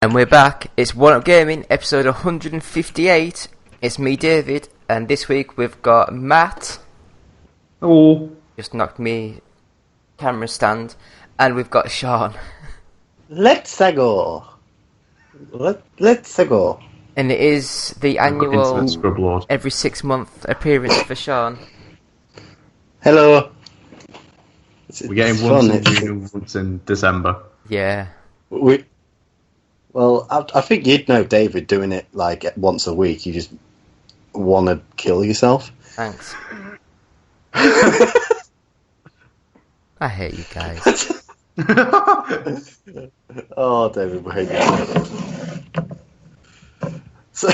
And we're back. It's One Up Gaming, episode 158. It's me, David, and this week we've got Matt. Oh. Just knocked me camera stand. And we've got Sean. Let's go. Let's go. And it is the annual, every 6 month appearance for Sean. Hello. We're getting once in June and once in December. Yeah. Well, I think you'd know David doing it like once a week. You just want to kill yourself. Thanks. I hate you guys. Oh, David, we hate you. So,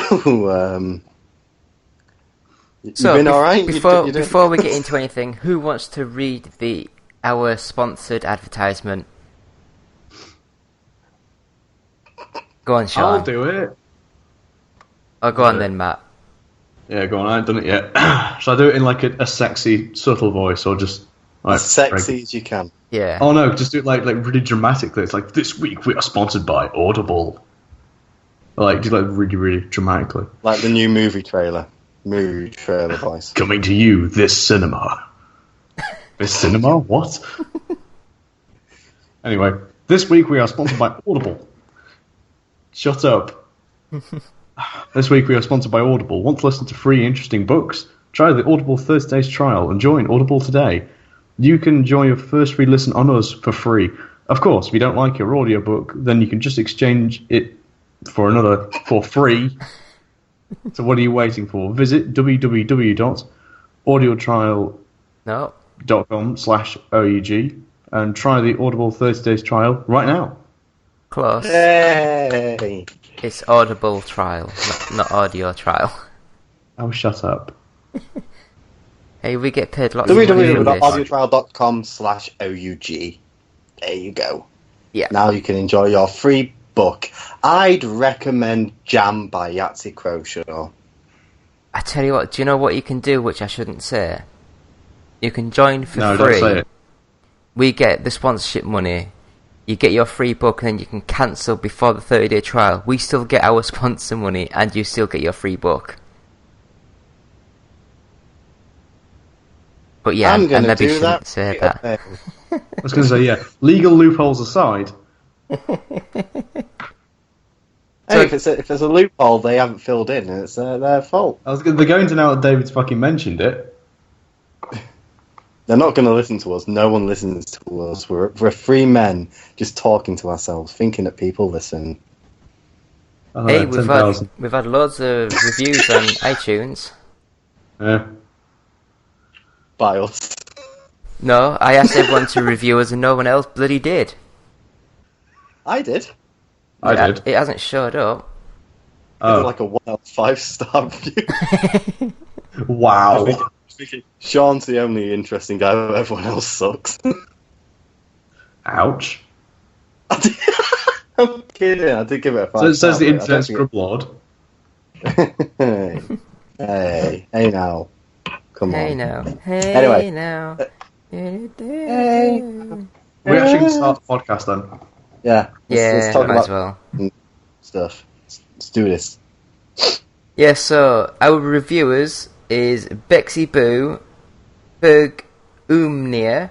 you've been alright? Before we get into anything, who wants to read our sponsored advertisement? Go on, Sean. I'll do it. Oh, go on then, Matt. Yeah, go on. I haven't done it yet. Shall I do it in like a sexy, subtle voice, or just like as sexy as you can? Yeah. Oh no, just do it like really dramatically. It's like, this week we are sponsored by Audible. Like, do like really, really dramatically. Like the new movie trailer voice. Coming to you this cinema. This cinema? What? Anyway, this week we are sponsored by Audible. Shut up. This week we are sponsored by Audible. Want to listen to free, interesting books? Try the Audible 30 days trial and join Audible today. You can enjoy your first free listen on us for free. Of course, if you don't like your audiobook, then you can just exchange it for another for free. So what are you waiting for? Visit www.audiotrial.com/OUG and try the Audible 30 days trial right now. Close. Hey! It's Audible trial, not audio trial. Oh, shut up. Hey, we get paid lots of money for this. www.audiotrial.com/OUG. There you go. Yeah. Now you can enjoy your free book. I'd recommend Jam by Yahtzee Croshaw. I tell you what, do you know what you can do, which I shouldn't say? You can join for free. Don't say it. We get the sponsorship money. You get your free book and then you can cancel before the 30-day trial. We still get our sponsor money and you still get your free book. But yeah, I'm gonna maybe do shouldn't that. say that. I was going to say, yeah, legal loopholes aside. Hey, if there's a loophole they haven't filled in, it's their fault. They're going to now that David's fucking mentioned it. They're not going to listen to us. No one listens to us. We're free men just talking to ourselves, thinking that people listen. Hey, we've had loads of reviews on iTunes. Yeah. By us. No, I asked everyone to review us and no one else bloody did. I did. I did. It hasn't showed up. Oh. Like a 1 out of 5-star review. Wow. Sean's the only interesting guy, but everyone else sucks. Ouch. I'm kidding, I did give it a 5. So it says the internet scrub lord. Hey now. Come on. Hey now. Hey anyway. now. Hey. We're actually going to start the podcast then. Yeah. Let's talk might about as well. stuff. Let's do this. Yeah, so our reviewers is Bexy Boo, Berg Umnia,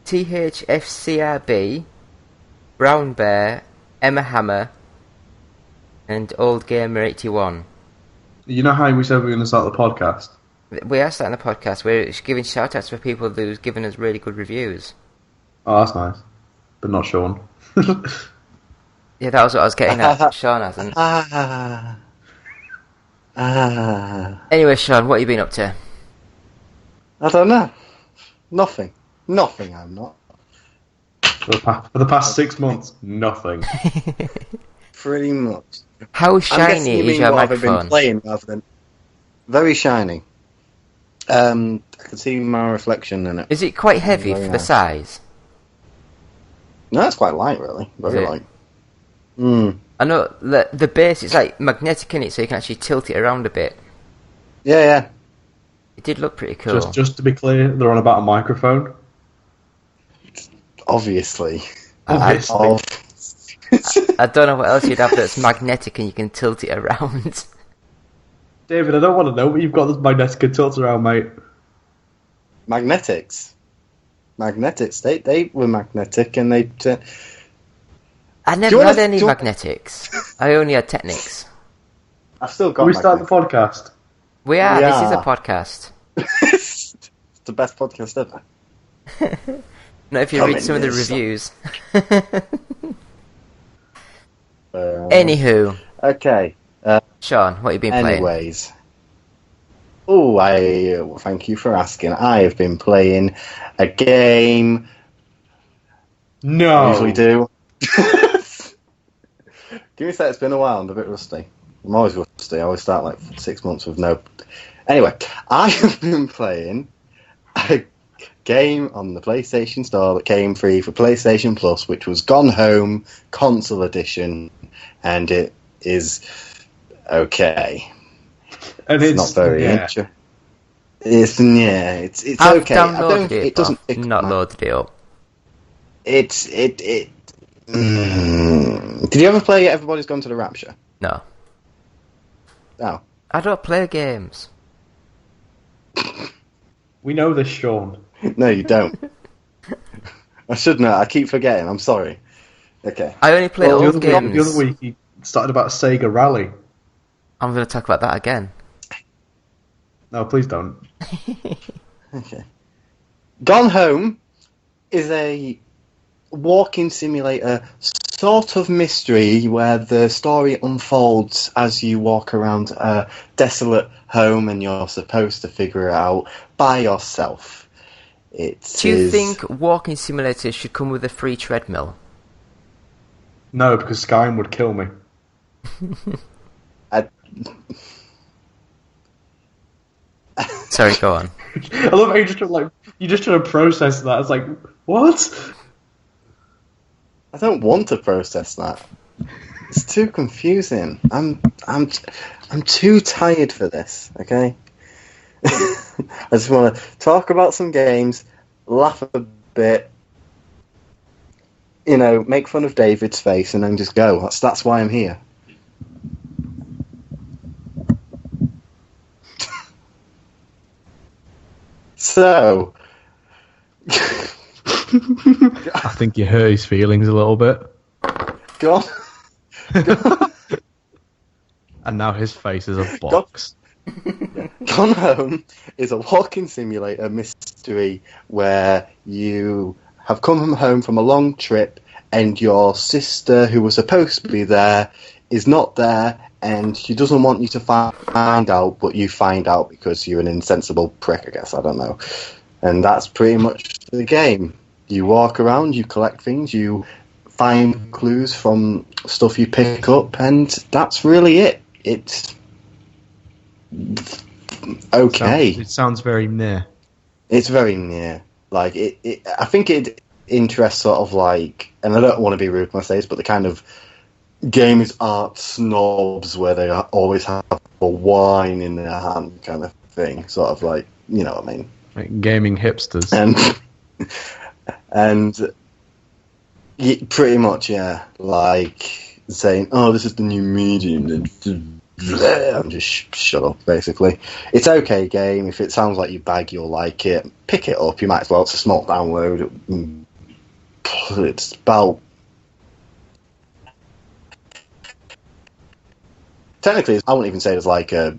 THFCRB, Brown Bear, Emma Hammer, and Old Gamer 81. You know how we said we were going to start the podcast? We are starting the podcast. We're giving shout-outs for people who've given us really good reviews. Oh, that's nice. But not Sean. Yeah, that was what I was getting at. Sean hasn't. Anyway, Sean, what have you been up to? I don't know. Nothing, I'm not. For the past 6 months, nothing. Pretty much. How shiny is your I've microphone? been playing rather than... Very shiny. I can see my reflection in it. Is it quite heavy for the size? No, it's quite light, really. Very light. I know the base is like magnetic in it, so you can actually tilt it around a bit. Yeah. It did look pretty cool. Just to be clear, they're on about a Obviously. Obviously. I don't know what else you'd have that's magnetic and you can tilt it around. David, I don't want to know, but you've got this magnetic tilt around, mate. Magnetics. They were magnetic and they... I never had any magnetics. I only had Technics. I've still got Can we start the podcast? We are. This is a podcast. It's the best podcast ever. Not if you Come read in some of the this. reviews. Anywho. Anywho. Okay. Sean, what have you been playing? Anyways. Thank you for asking. I have been playing a game. No. I usually do. Give me a sec, it's been a while, I'm a bit rusty. I'm always rusty, I always start like 6 months with no... Anyway, I have been playing a game on the PlayStation Store that came free for PlayStation Plus, which was Gone Home Console Edition, and it is okay. And It's not very interesting. It's I've okay. downloaded it, It doesn't but pick not up loaded it up. Did you ever play Everybody's Gone to the Rapture? No. Oh. I don't play games. We know this, Sean. No, you don't. I should know. I keep forgetting. I'm sorry. Okay. I only play old The games. other week he started about Sega Rally. I'm going to talk about that again. No, please don't. Okay. Gone Home is a walking simulator sort of mystery where the story unfolds as you walk around a desolate home and you're supposed to figure it out by yourself. Do you think walking simulators should come with a free treadmill? No, because Skyrim would kill me. Sorry, go on. I love how you just trying to process that. It's like, what? I don't want to process that. It's too confusing. I'm too tired for this, okay? I just want to talk about some games, laugh a bit, make fun of David's face, and then just go. That's why I'm here. So, I think you hurt his feelings a little bit. go on. And now his face is a box. Gone Home is a walking simulator mystery where you have come home from a long trip and your sister, who was supposed to be there, is not there, and she doesn't want you to find out, but you find out because you're an insensible prick, I guess. I don't know. And that's pretty much the game. You walk around, you collect things, you find clues from stuff you pick up, and that's really it. It's okay. It sounds very near. It's very near. Like I think it interests sort of like, and I don't want to be rude when I say this, but the kind of games art snobs where they always have a wine in their hand kind of thing. Sort of like, you know what I mean? Like gaming hipsters. And pretty much, yeah. Like saying, "Oh, this is the new medium." I'm just shut up, basically. It's okay game. If it sounds like your bag, you'll like it. Pick it up. You might as well. It's a small download. It's about... Technically, I wouldn't even say it's like a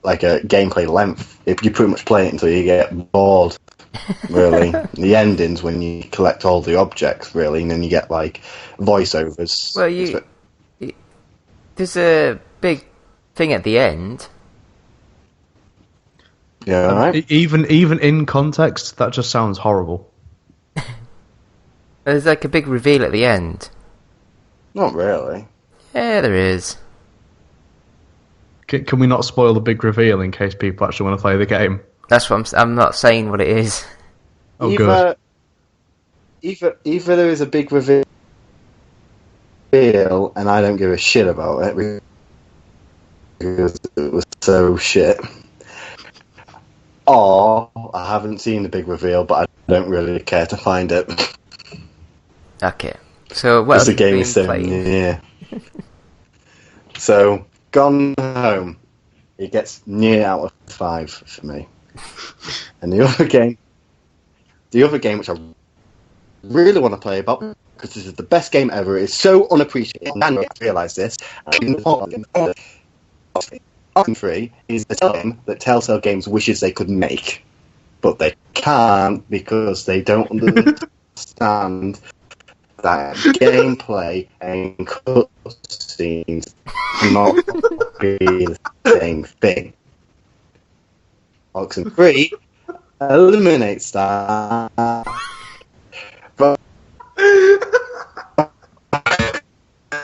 gameplay length. If you pretty much play it until you get bored, really. The endings when you collect all the objects, really, and then you get like voiceovers. Well, there's a big thing at the end. Yeah, right. Even in context, that just sounds horrible. There's like a big reveal at the end. Not really. Yeah, there is. Can we not spoil the big reveal in case people actually want to play the game? That's what I'm not saying what it is. Oh, good. Either there is a big reveal and I don't give a shit about it because it was so shit, or I haven't seen the big reveal but I don't really care to find it. Okay. So what Because else the have game you is been so playing? near. So, Gone Home. It gets near out of 5 for me. And the other game which I really want to play about, because this is the best game ever, it's so unappreciated, and I realise this, Oxen Free is the game that Telltale Games wishes they could make, but they can't because they don't understand that gameplay and cutscenes cannot be the same thing. Oxen Free eliminates that. But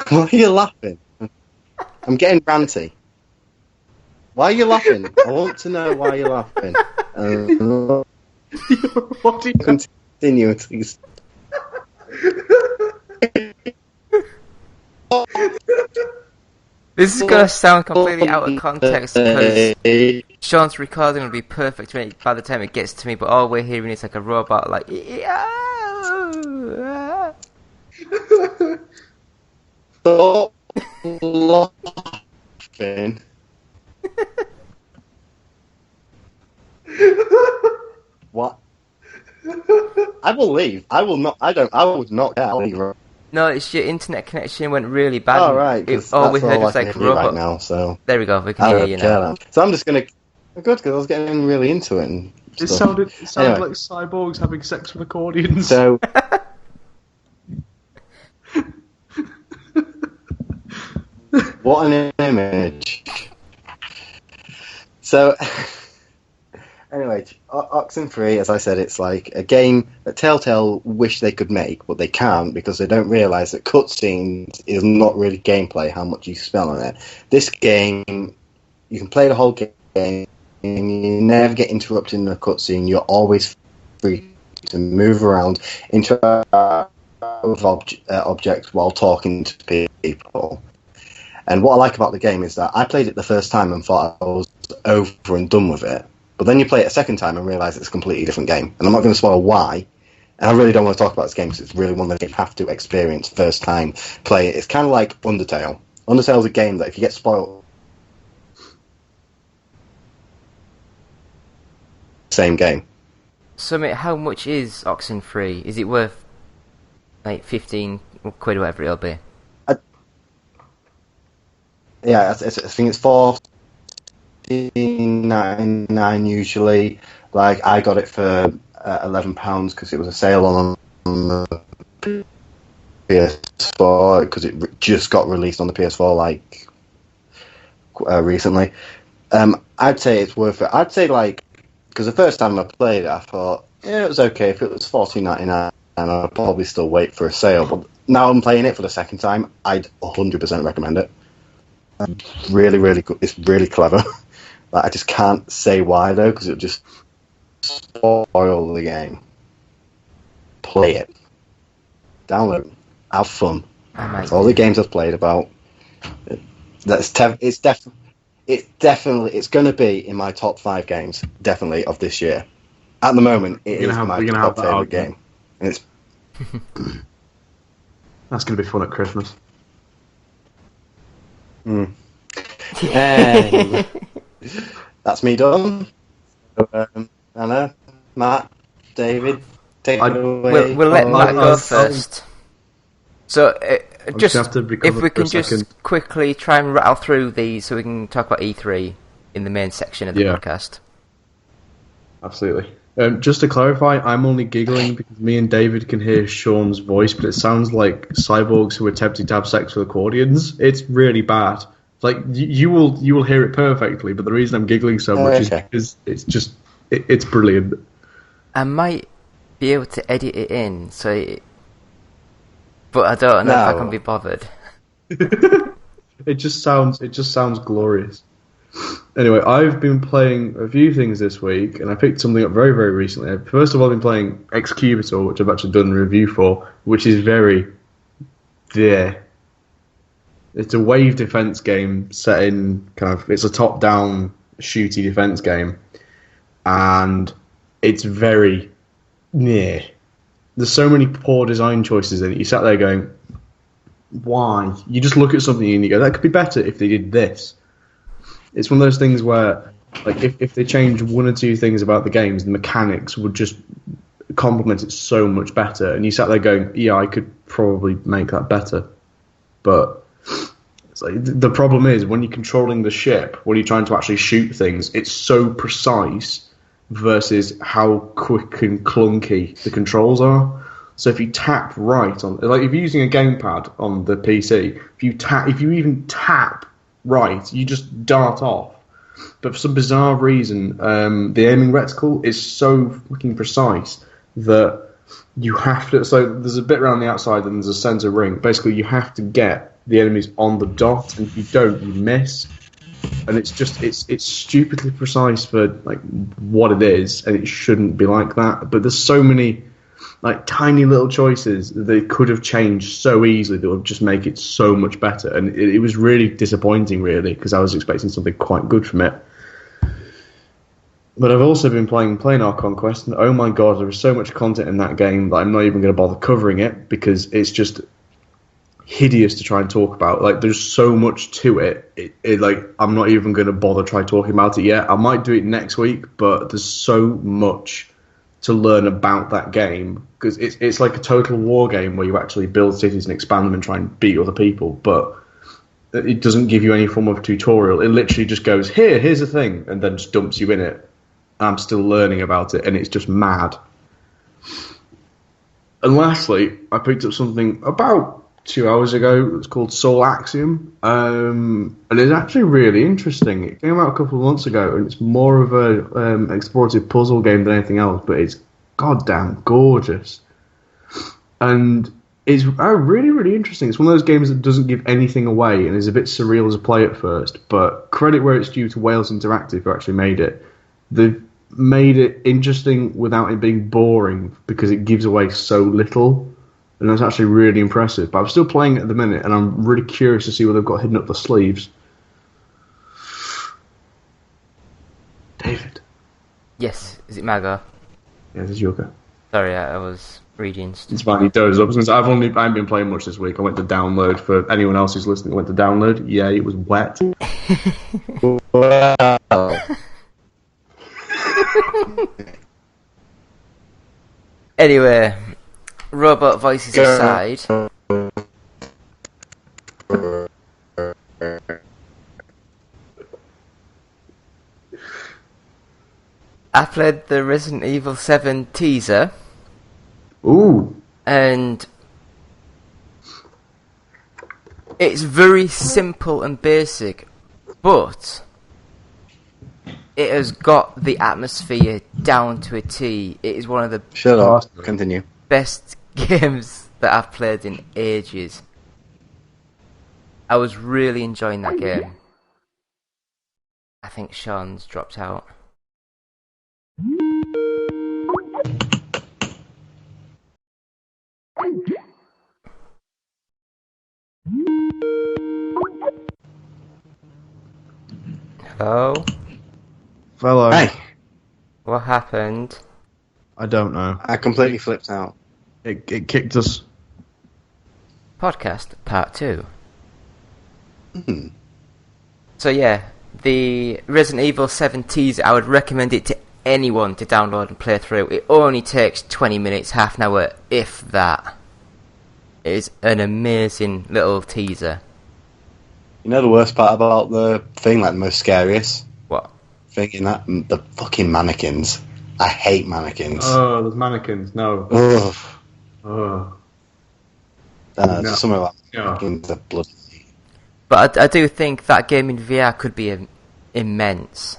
why are you laughing? I'm getting ranty. Why are you laughing? I want to know why you're laughing. What do you Continue, please. This is going to sound completely out of context because Sean's recording will be perfect by the time it gets to me, but all we're hearing is like a robot, like. Stop laughing. What? I will leave. I will not. I don't. I would not care. I'll leave. No, it's your internet connection went really bad. Oh, right. All we heard was I like can hear robot. right now. So there we go. We can I hear don't you care now. now. So I'm just gonna. Good, because I was getting really into it. And It stuff. sounded Anyway. like cyborgs having sex with accordions. So. What an image. So, anyway, Oxenfree, as I said, it's like a game that Telltale wish they could make, but they can't because they don't realise that cutscenes is not really gameplay, how much you spell on it. This game, you can play the whole game, and you never get interrupted in a cutscene, you're always free to move around, interact with objects while talking to people. And what I like about the game is that I played it the first time and thought I was over and done with it. But then you play it a second time and realise it's a completely different game. And I'm not going to spoil why. And I really don't want to talk about this game because it's really one that you have to experience first time play it. It's kind of like Undertale. Undertale's a game that if you get spoiled, same game. So, mate, how much is Oxenfree? Is it worth like 15 quid or whatever it'll be? Yeah, I think it's £14.99 usually. Like, I got it for £11 because it was a sale on the PS4 because it just got released on the PS4 like recently. I'd say it's worth it. I'd say like because the first time I played it, I thought it was okay. If it was £14.99, I'd probably still wait for a sale. But now I'm playing it for the second time. I'd 100% recommend it. Really, really good. It's really clever. Like, I just can't say why though, because it'll just spoil the game. Play it, download it, have fun. That's all the games I've played about. It's going to be in my top 5 games, definitely of this year. At the moment, it is my top favorite game. And it's That's going to be fun at Christmas. That's me done. Anna, Matt, David, take it away. We'll let Matt go first. So, just have to recover if we for can a just second. quickly try and rattle through these so we can talk about E3 in the main section of the podcast. Absolutely. Just to clarify, I'm only giggling because me and David can hear Sean's voice, but it sounds like cyborgs who are attempting to have sex with accordions. It's really bad. Like you will hear it perfectly, but the reason I'm giggling so much is because it's brilliant. I might be able to edit it in, but I don't know if I can be bothered. It just sounds glorious. Anyway, I've been playing a few things this week, and I picked something up very, very recently. First of all, I've been playing Excubitor, which I've actually done a review for, which is very there. It's a wave defense game set in it's a top-down shooty defense game, and it's very near. There's so many poor design choices in it. You sat there going, why? You just look at something and you go, that could be better if they did this. It's one of those things where, like, if they change one or two things about the games, the mechanics would just complement it so much better. And you sat there going, yeah, I could probably make that better. But it's like, the problem is, when you're controlling the ship, when you're trying to actually shoot things, it's so precise versus how quick and clunky the controls are. So if you tap right on, like if you're using a gamepad on the PC, if you even tap right, you just dart off. But for some bizarre reason, the aiming reticle is so fucking precise that you have to. So there's a bit around the outside and there's a center ring. Basically, you have to get the enemies on the dot, and if you don't, you miss. And it's stupidly precise for like what it is, and it shouldn't be like that. But there's so many like tiny little choices that they could have changed so easily that would just make it so much better. And it was really disappointing, really, because I was expecting something quite good from it. But I've also been playing Planar Conquest, and oh my god, there is so much content in that game that I'm not even going to bother covering it, because it's just hideous to try and talk about. Like, there's so much to it. Like, I'm not even going to bother try talking about it yet. I might do it next week, but there's so much to learn about that game, because it's like a total war game where you actually build cities and expand them and try and beat other people, but it doesn't give you any form of tutorial. It literally just goes, here's a thing, and then just dumps you in it. I'm still learning about it, and it's just mad. And lastly, I picked up something about 2 hours ago. It's called Soul Axiom, and it's actually really interesting. It came out a couple of months ago, and it's more of a explorative puzzle game than anything else, but it's goddamn gorgeous. And it's really, really interesting. It's one of those games that doesn't give anything away and is a bit surreal as a play at first, but credit where it's due to Wales Interactive, who actually made it. They've made it interesting without it being boring, because it gives away so little. And that's actually really impressive. But I'm still playing it at the minute, and I'm really curious to see what they've got hidden up the sleeves. David. Yes, is it Maga? Yeah, this is your go. Sorry, I was reading. It's fine, he does. I haven't been playing much this week. I went to download. For anyone else who's listening, I went to download. Yeah, it was wet. Wow. Anyway, robot voices aside, I played the Resident Evil 7 teaser. Ooh. And it's very simple and basic, but it has got the atmosphere down to a T. It is one of the Continue. best games that I've played in ages. I was really enjoying that game. I think Sean's dropped out. Hello? Fellow. Hey, What happened? I don't know. I completely flipped out. It kicked us. Podcast part 2. Hmm. So yeah, the Resident Evil 7 teaser, I would recommend it to anyone to download and play through. It only takes 20 minutes, half an hour, if that. It is an amazing little teaser. You know the worst part about the thing, like the most scariest What? thing in that? The fucking mannequins. I hate mannequins. Oh, there's mannequins. No. Ugh. Oh. No. Some of that No. mannequins are bloody. But I do think that game in VR could be immense.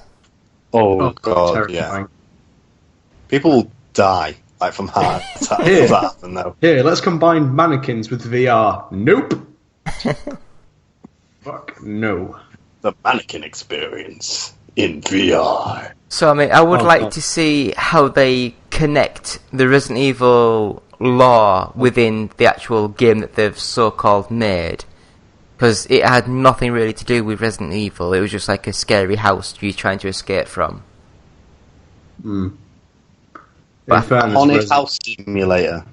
Oh god, yeah. terrifying. People will die, like from heart attacks. Here. Does that happen though? Here, let's combine mannequins with VR. Nope. Fuck no. The mannequin experience in VR. So I mean, I would Oh, like God. to see how they connect the Resident Evil lore within the actual game that they've so-called made. Because it had nothing really to do with Resident Evil. It was just like a scary house you're trying to escape from. In But- fairness, Haunted house simulator.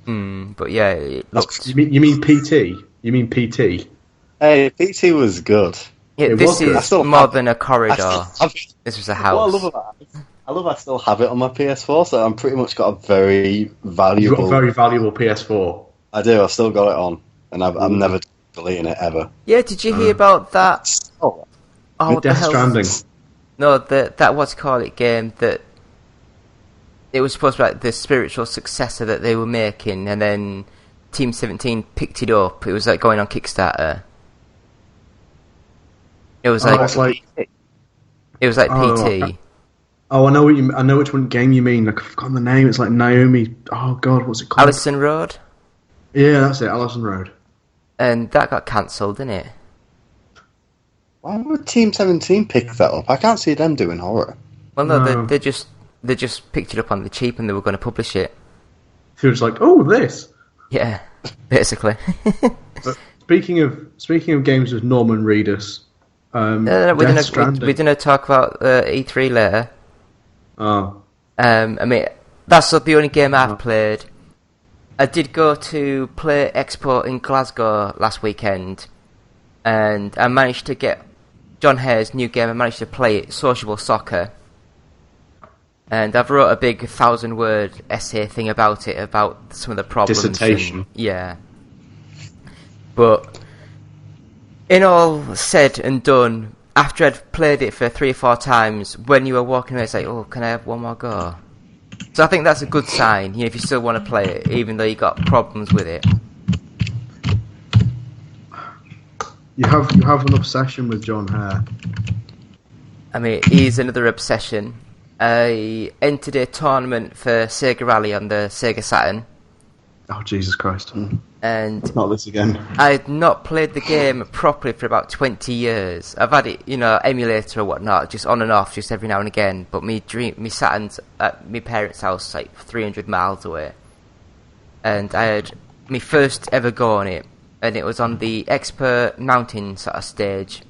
But yeah, it looked... You mean PT? You mean PT? Hey, PT was good. Yeah, It this was good. I is still more have- than a I corridor. still have it. This was a What I house. love about it, I love I still have it on my PS4, so I'm pretty much got a very You've valuable. got a very valuable PS4. I do. I've still got it on, and I'm Ooh. never deleting it ever. Yeah, did you hear about that? Oh, Oh, what the Death hell? Stranding. No, that what's called it game that it was supposed to be like the spiritual successor that they were making, and then Team 17 picked it up. It was like going on Kickstarter. It was like it's like it was like Oh, PT. oh, I know what you. I know which one game you mean. Like, I've forgotten the name. It's like Naomi. Oh God, what's it called? Allison Road, Yeah, that's it. Allison Road. and that got cancelled, didn't it? why would Team 17 pick that up? I can't see them doing horror. Well, no, No. they just picked it up on the cheap, and they were going to publish it. He was like, oh, this. Yeah, basically. But speaking of games with Norman Reedus, We're Death Stranding. gonna talk about E3 later. Oh, I mean, that's not the only game I've played. I did go to play Expo in Glasgow last weekend, and I managed to get John Hare's new game. I managed to play it, Sociable Soccer, and I've wrote a big 1,000-word essay thing about it, about some of the problems. Dissertation. Yeah. But in all said and done, after I'd played it for 3 or 4 times, when you were walking away, it's like, oh, can I have one more go? So I think that's a good sign, if you still want to play it, even though you got problems with it. you have an obsession with John Hare. I mean, it is another obsession. I entered a tournament for Sega Rally on the Sega Saturn, Oh Jesus Christ! and Not this again. I'd not played the game properly for about 20 years. I've had it, emulator or whatnot, just on and off, just every now and again. But me Saturn's at my parents' house, like 300 miles away, and I had my first ever go on it, and it was on the expert mountain sort of stage,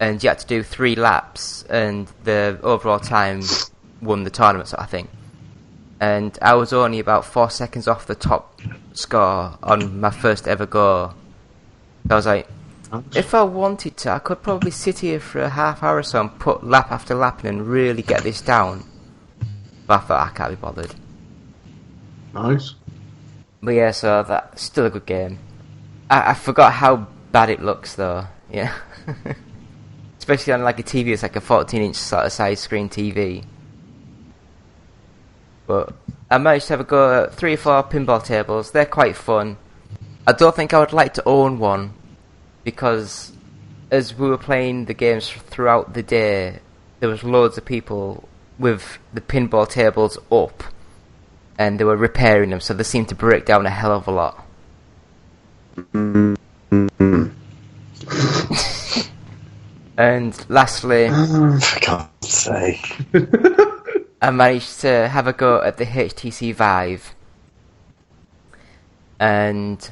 and you had to do 3 laps, and the overall time won the tournament sort of thing. And I was only about 4 seconds off the top score on my first ever go. So I was like, if I wanted to, I could probably sit here for a half hour or so and put lap after lap in and really get this down. But I thought, I can't be bothered. Nice. But yeah, so that's still a good game. I forgot how bad it looks though, yeah. Especially on like a TV, it's like a 14-inch sort of size screen TV. But I managed to have a go at 3 or 4 pinball tables. They're quite fun. I don't think I would like to own one, because as we were playing the games throughout the day, there was loads of people with the pinball tables up, and they were repairing them, so they seemed to break down a hell of a lot. And lastly, For God's sake. I managed to have a go at the HTC Vive, and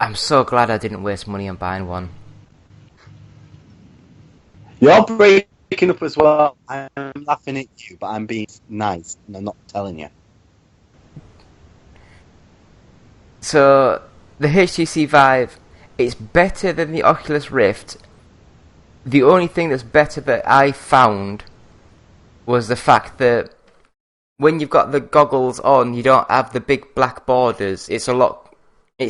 I'm so glad I didn't waste money on buying one. You're breaking up as well. I'm laughing at you, but I'm being nice, and I'm not telling you. So, the HTC Vive, it's better than the Oculus Rift. The only thing that's better that I found was the fact that when you've got the goggles on, you don't have the big black borders. It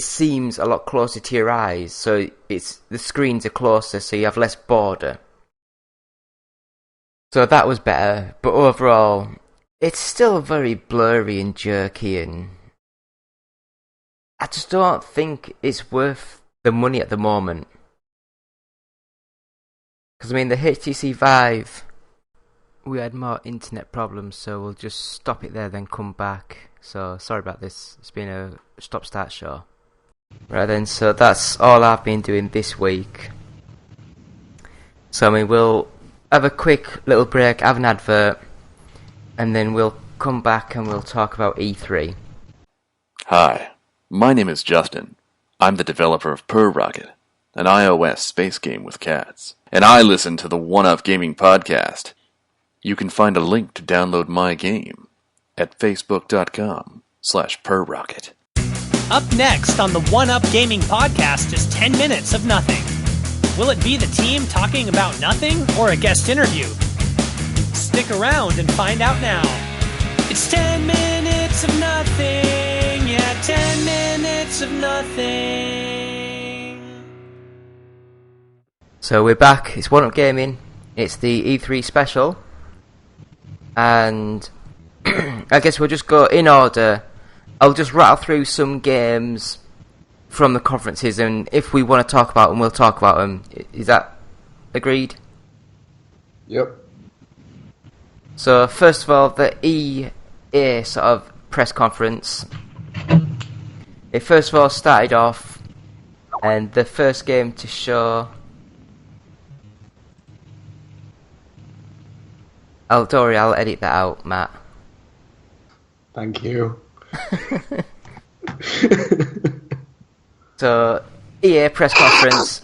seems a lot closer to your eyes, so the screens are closer, so you have less border. So that was better, but overall, it's still very blurry and jerky, and I just don't think it's worth the money at the moment. Because, I mean, the HTC Vive, we had more internet problems, so we'll just stop it there, then come back. So, sorry about this. It's been a stop-start show. Right then, so that's all I've been doing this week. So, I mean, we'll have a quick little break, have an advert, and then we'll come back and we'll talk about E3. Hi, my name is Justin. I'm the developer of Per Rocket, an iOS space game with cats. And I listen to the One Up Gaming podcast. You can find a link to download my game at facebook.com/perrocket. Up next on the One Up Gaming Podcast is 10 minutes of nothing. Will it be the team talking about nothing or a guest interview? Stick around and find out now. It's 10 minutes of nothing. Yeah, 10 minutes of nothing. So we're back. It's One Up Gaming. It's the E3 special. And I guess we'll just go in order. I'll just rattle through some games from the conferences, and if we want to talk about them, we'll talk about them. Is that agreed? Yep. So first of all, the EA sort of press conference. It first of all started off, and the first game to show... Don't worry, I'll edit that out, Matt. Thank you. So, EA press conference.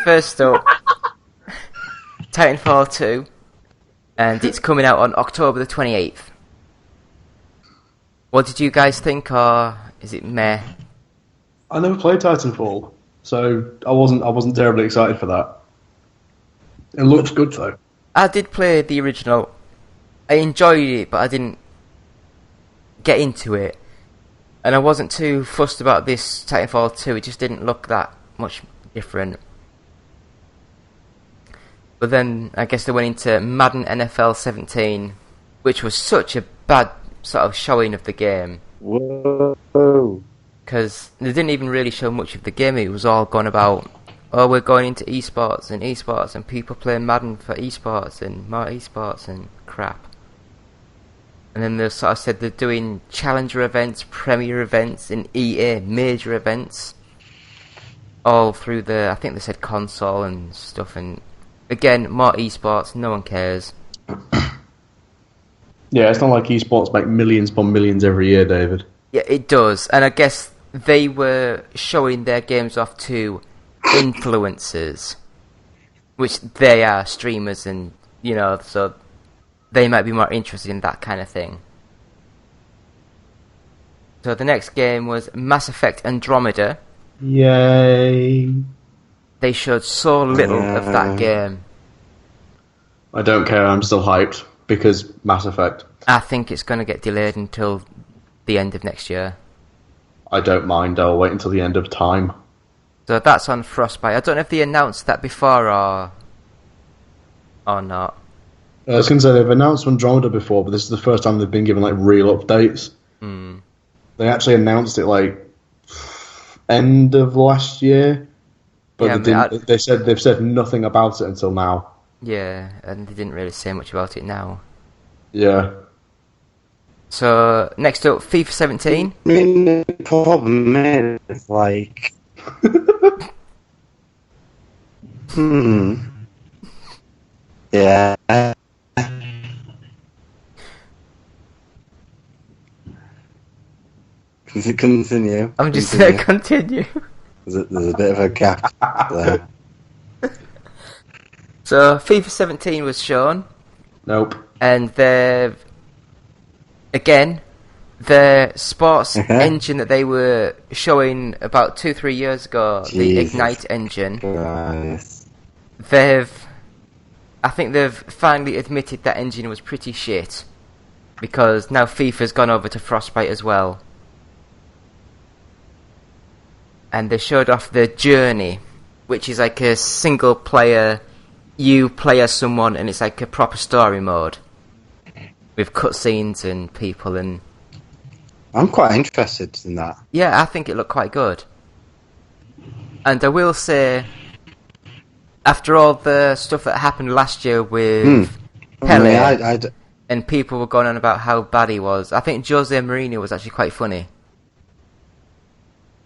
First up, Titanfall 2, and it's coming out on October the 28th. What did you guys think, or is it meh? I never played Titanfall, so I wasn't terribly excited for that. It looks good though. I did play the original. I enjoyed it, but I didn't get into it. And I wasn't too fussed about this Titanfall 2, it just didn't look that much different. But then, I guess they went into Madden NFL 17, which was such a bad sort of showing of the game. Whoa. Because they didn't even really show much of the game, it was all gone about, oh, we're going into esports and people playing Madden for esports and more esports and crap. And then they sort of said they're doing Challenger events, Premier events, and EA major events. All through the, I think they said console and stuff. And again, more esports, no one cares. Yeah, it's not like esports make millions upon millions every year, David. Yeah, it does. And I guess they were showing their games off to influencers. Which they are streamers and, you know, so... they might be more interested in that kind of thing. So the next game was Mass Effect Andromeda. Yay. They showed so little of that game. I don't care, I'm still hyped, because Mass Effect. I think it's going to get delayed until the end of next year. I don't mind, I'll wait until the end of time. So that's on Frostbite. I don't know if they announced that before or not. I was going to say, they've announced Andromeda before, but this is the first time they've been given like real updates. Mm. They actually announced it like end of last year, but Yeah, they've said nothing about it until now. Yeah, and they didn't really say much about it now. Yeah. So next up, FIFA 17. I mean, the problem is, like... Yeah. Continue. I'm just going to continue. There's a bit of a gap there. So FIFA 17 was shown. Nope. And the sports engine that they were showing about 2-3 years ago, the Ignite engine, I think they've finally admitted that engine was pretty shit, because now FIFA's gone over to Frostbite as well. And they showed off the Journey, which is like a single player, you play as someone, and it's like a proper story mode with cutscenes and people. And I'm quite interested in that. Yeah, I think it looked quite good. And I will say, after all the stuff that happened last year with Pele, and people were going on about how bad he was, I think Jose Mourinho was actually quite funny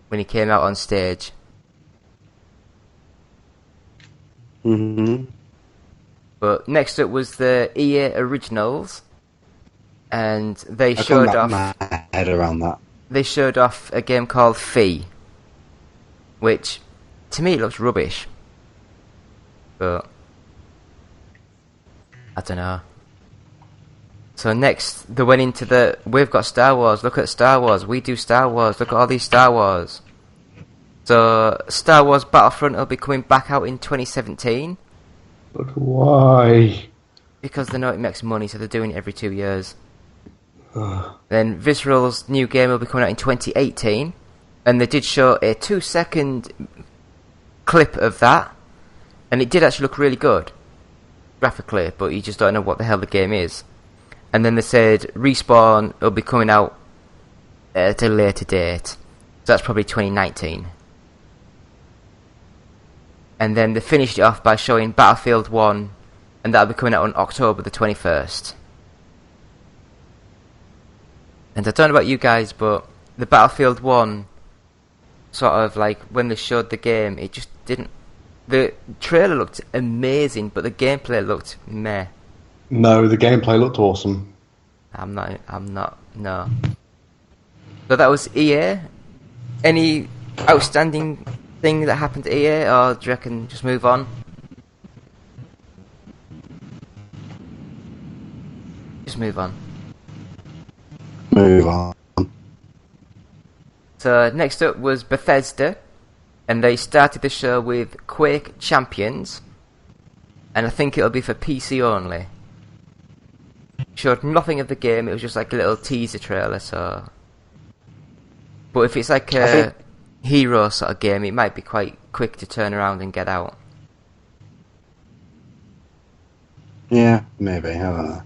when he came out on stage. Mm-hmm. But next up was the EA Originals, and they showed off. My head around that. They showed off a game called Fee, which to me looks rubbish, but I don't know. So next, they went into we've got Star Wars, look at Star Wars, we do Star Wars, look at all these Star Wars. So, Star Wars Battlefront will be coming back out in 2017. But why? Because they know it makes money, so they're doing it every 2 years. Then Visceral's new game will be coming out in 2018. And they did show a 2-second clip of that. And it did actually look really good. Graphically, but you just don't know what the hell the game is. And then they said Respawn will be coming out at a later date. So that's probably 2019. And then they finished it off by showing Battlefield 1, and that'll be coming out on October the 21st. And I don't know about you guys, but the Battlefield 1, sort of like, when they showed the game, it just didn't... The trailer looked amazing, but the gameplay looked meh. No, the gameplay looked awesome. I'm not, no. So that was EA. Any outstanding thing that happened to EA, or do you reckon just move on? Just move on. Move on. So next up was Bethesda, and they started the show with Quake Champions, and I think it'll be for PC only. Showed nothing of the game, it was just like a little teaser trailer, so... But if it's like a hero sort of game, it might be quite quick to turn around and get out. Yeah, maybe, I don't know.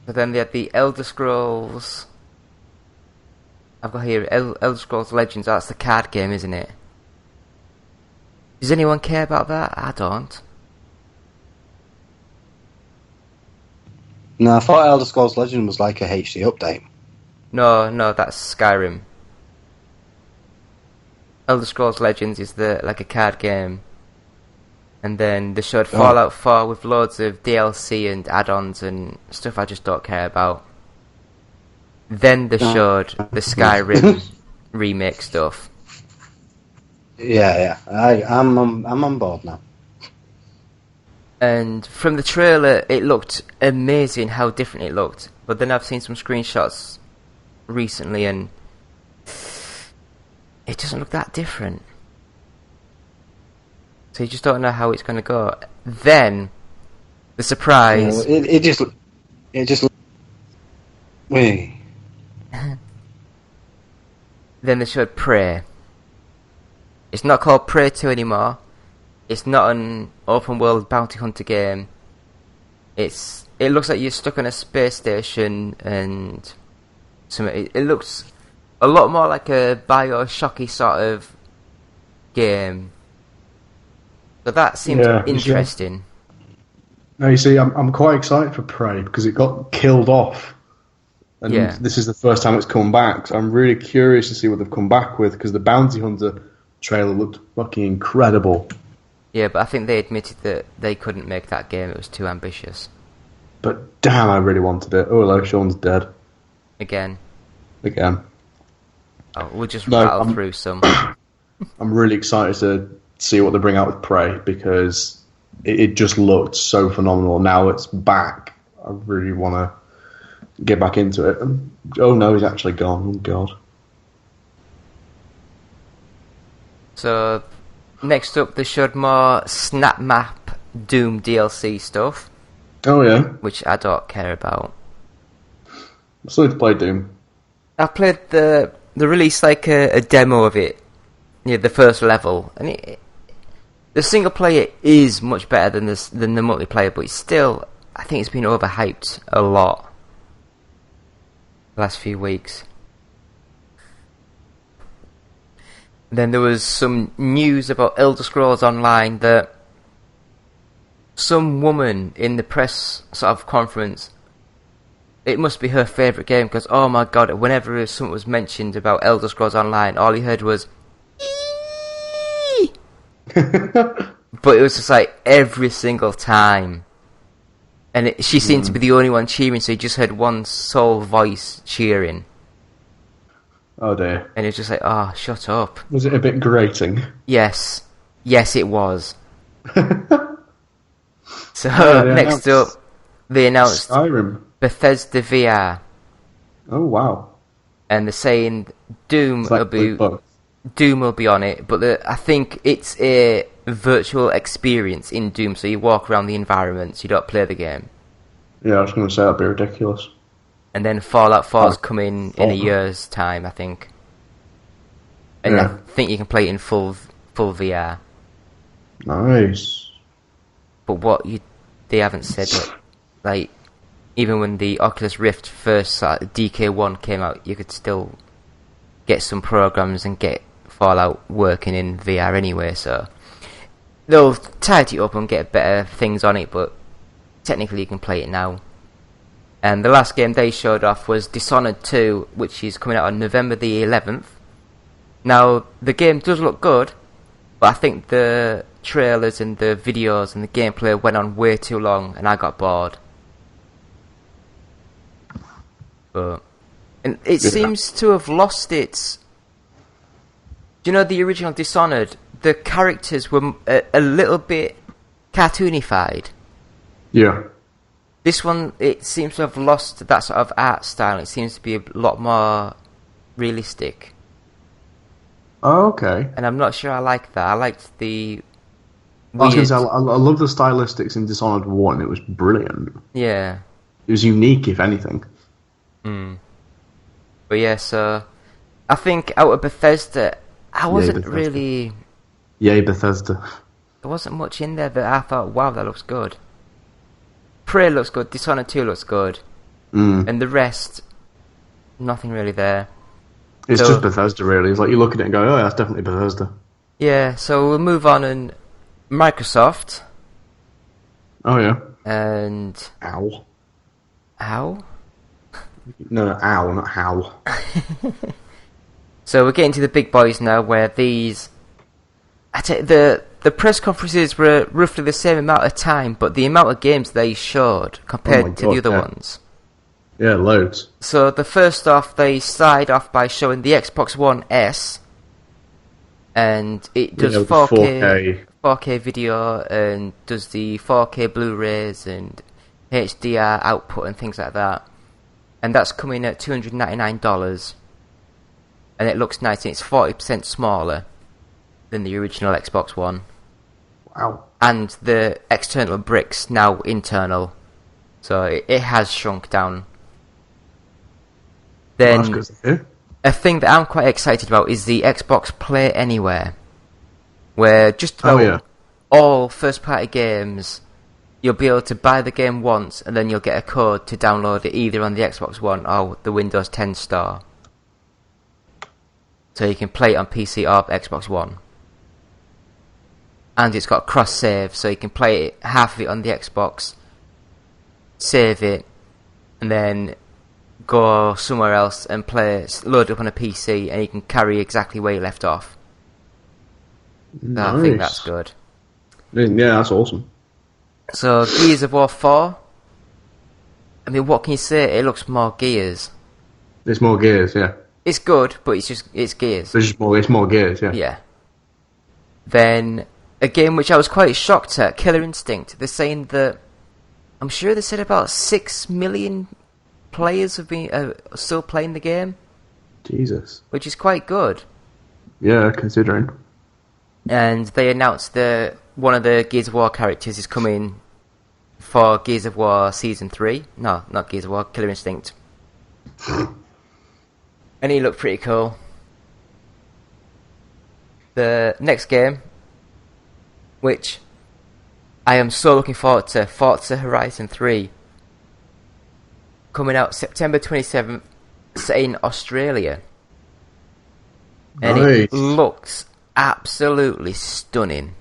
So then they had the Elder Scrolls... I've got here, Elder Scrolls Legends, that's the card game, isn't it? Does anyone care about that? I don't. No, I thought Elder Scrolls Legend was like a HD update. No, that's Skyrim. Elder Scrolls Legends is like a card game. And then they showed Fallout 4 with loads of DLC and add-ons and stuff I just don't care about. Then they showed the Skyrim remake stuff. Yeah, I'm on board now. And from the trailer, it looked amazing how different it looked. But then I've seen some screenshots recently, and it doesn't look that different. So you just don't know how it's going to go. Then the surprise. It just. Wait. Then they showed Prey. It's not called Prey 2 anymore. It's not an open world bounty hunter game. It looks like you're stuck on a space station, and it looks a lot more like a Bioshocky sort of game. So that seems interesting. No, you see, I'm quite excited for Prey because it got killed off, and this is the first time it's come back. So I'm really curious to see what they've come back with, because the bounty hunter trailer looked fucking incredible. Yeah, but I think they admitted that they couldn't make that game, it was too ambitious. But damn, I really wanted it. Oh, hello, Sean's dead. Again. Oh, we'll just rattle through some. I'm really excited to see what they bring out with Prey, because it just looked so phenomenal. Now it's back. I really want to get back into it. Oh no, he's actually gone. Oh god. So... Next up, they showed more Snap Map Doom DLC stuff. Oh yeah. Which I don't care about. I still need to play Doom. I've played the release like a demo of it, the first level, and the single player is much better than the multiplayer, but it's still, I think it's been overhyped a lot the last few weeks. Then there was some news about Elder Scrolls Online that some woman in the press sort of conference, it must be her favourite game, because oh my god, whenever something was mentioned about Elder Scrolls Online, all you heard was but it was just like every single time, and she seemed to be the only one cheering, so you just heard one sole voice cheering. Oh dear. And it was just like, oh, shut up. Was it a bit grating? Yes, it was. So So they next up, they announced Skyrim. Bethesda VR, Oh wow! and they're saying Doom It's like will be Blue Book. Doom will be on it, but I think it's a virtual experience in Doom, so you walk around the environments, you don't play the game. Yeah, I was going to say that'd be ridiculous. And then Fallout 4 is Oh, coming in a year's time, I think. And Yeah. I think you can play it in full VR. Nice. But they haven't said it. Like, even when the Oculus Rift first DK1 came out, you could still get some programs and get Fallout working in VR anyway, so they'll tidy it up and get better things on it, but technically you can play it now. And the last game they showed off was Dishonored 2, which is coming out on November the 11th. Now, the game does look good, but I think the trailers and the videos and the gameplay went on way too long, and I got bored. And it seems to have lost its... Do you know the original Dishonored? The characters were a little bit cartoonified. Yeah. This one, it seems to have lost that sort of art style. It seems to be a lot more realistic. Oh, okay. And I'm not sure I like that. I liked the I was weird... going to say, I love the stylistics in Dishonored 1. It was brilliant. Yeah. It was unique, if anything. But yeah, so... I think out of Bethesda, I wasn't Bethesda. really... Yay, Bethesda. There wasn't much in there that I thought, wow, that looks good. Prey looks good, Dishonored 2 looks good. And the rest, nothing really there. It's So- just Bethesda, really. It's like you look at it and go, oh, that's definitely Bethesda. Yeah, so we'll move on, and Microsoft, Oh, yeah. and... Ow. How? No, ow, not how. So we're getting to the big boys now, where these... The press conferences were roughly the same amount of time, but the amount of games they showed compared Oh my to the God, other yeah. ones. Yeah, loads. So the first off, they started off by showing the Xbox One S, and it does Yeah, the 4K video, and does the 4K Blu-rays and HDR output and things like that. And that's coming at $299, and it looks nice, and it's 40% smaller than the original Xbox One. Wow. And the external bricks now internal, so it has shrunk down. Then Well, that's good to hear. a thing that I'm quite excited about is the Xbox Play Anywhere, where just about Oh, yeah. all first-party games, you'll be able to buy the game once, and then you'll get a code to download it either on the Xbox One or the Windows 10 store. So you can play it on PC or Xbox One. And it's got cross-save, so you can play it, half of it on the Xbox, save it, and then go somewhere else and load it up on a PC, and you can carry exactly where you left off. So I think that's good. Yeah, that's awesome. So, Gears of War 4. I mean, what can you say? It looks more Gears. It's more Gears, yeah. It's good, but it's Gears. It's more Gears, yeah. Yeah. Then, a game which I was quite shocked at, Killer Instinct. They're saying that... I'm sure they said about 6 million players have been still playing the game, Jesus. which is quite good. Yeah, considering. And they announced that one of the Gears of War characters is coming for Gears of War Season 3. No, not Gears of War, Killer Instinct. And he looked pretty cool. The next game, which I am so looking forward to, Forza Horizon 3. Coming out September 27th, set in Australia. And Nice. it looks absolutely stunning.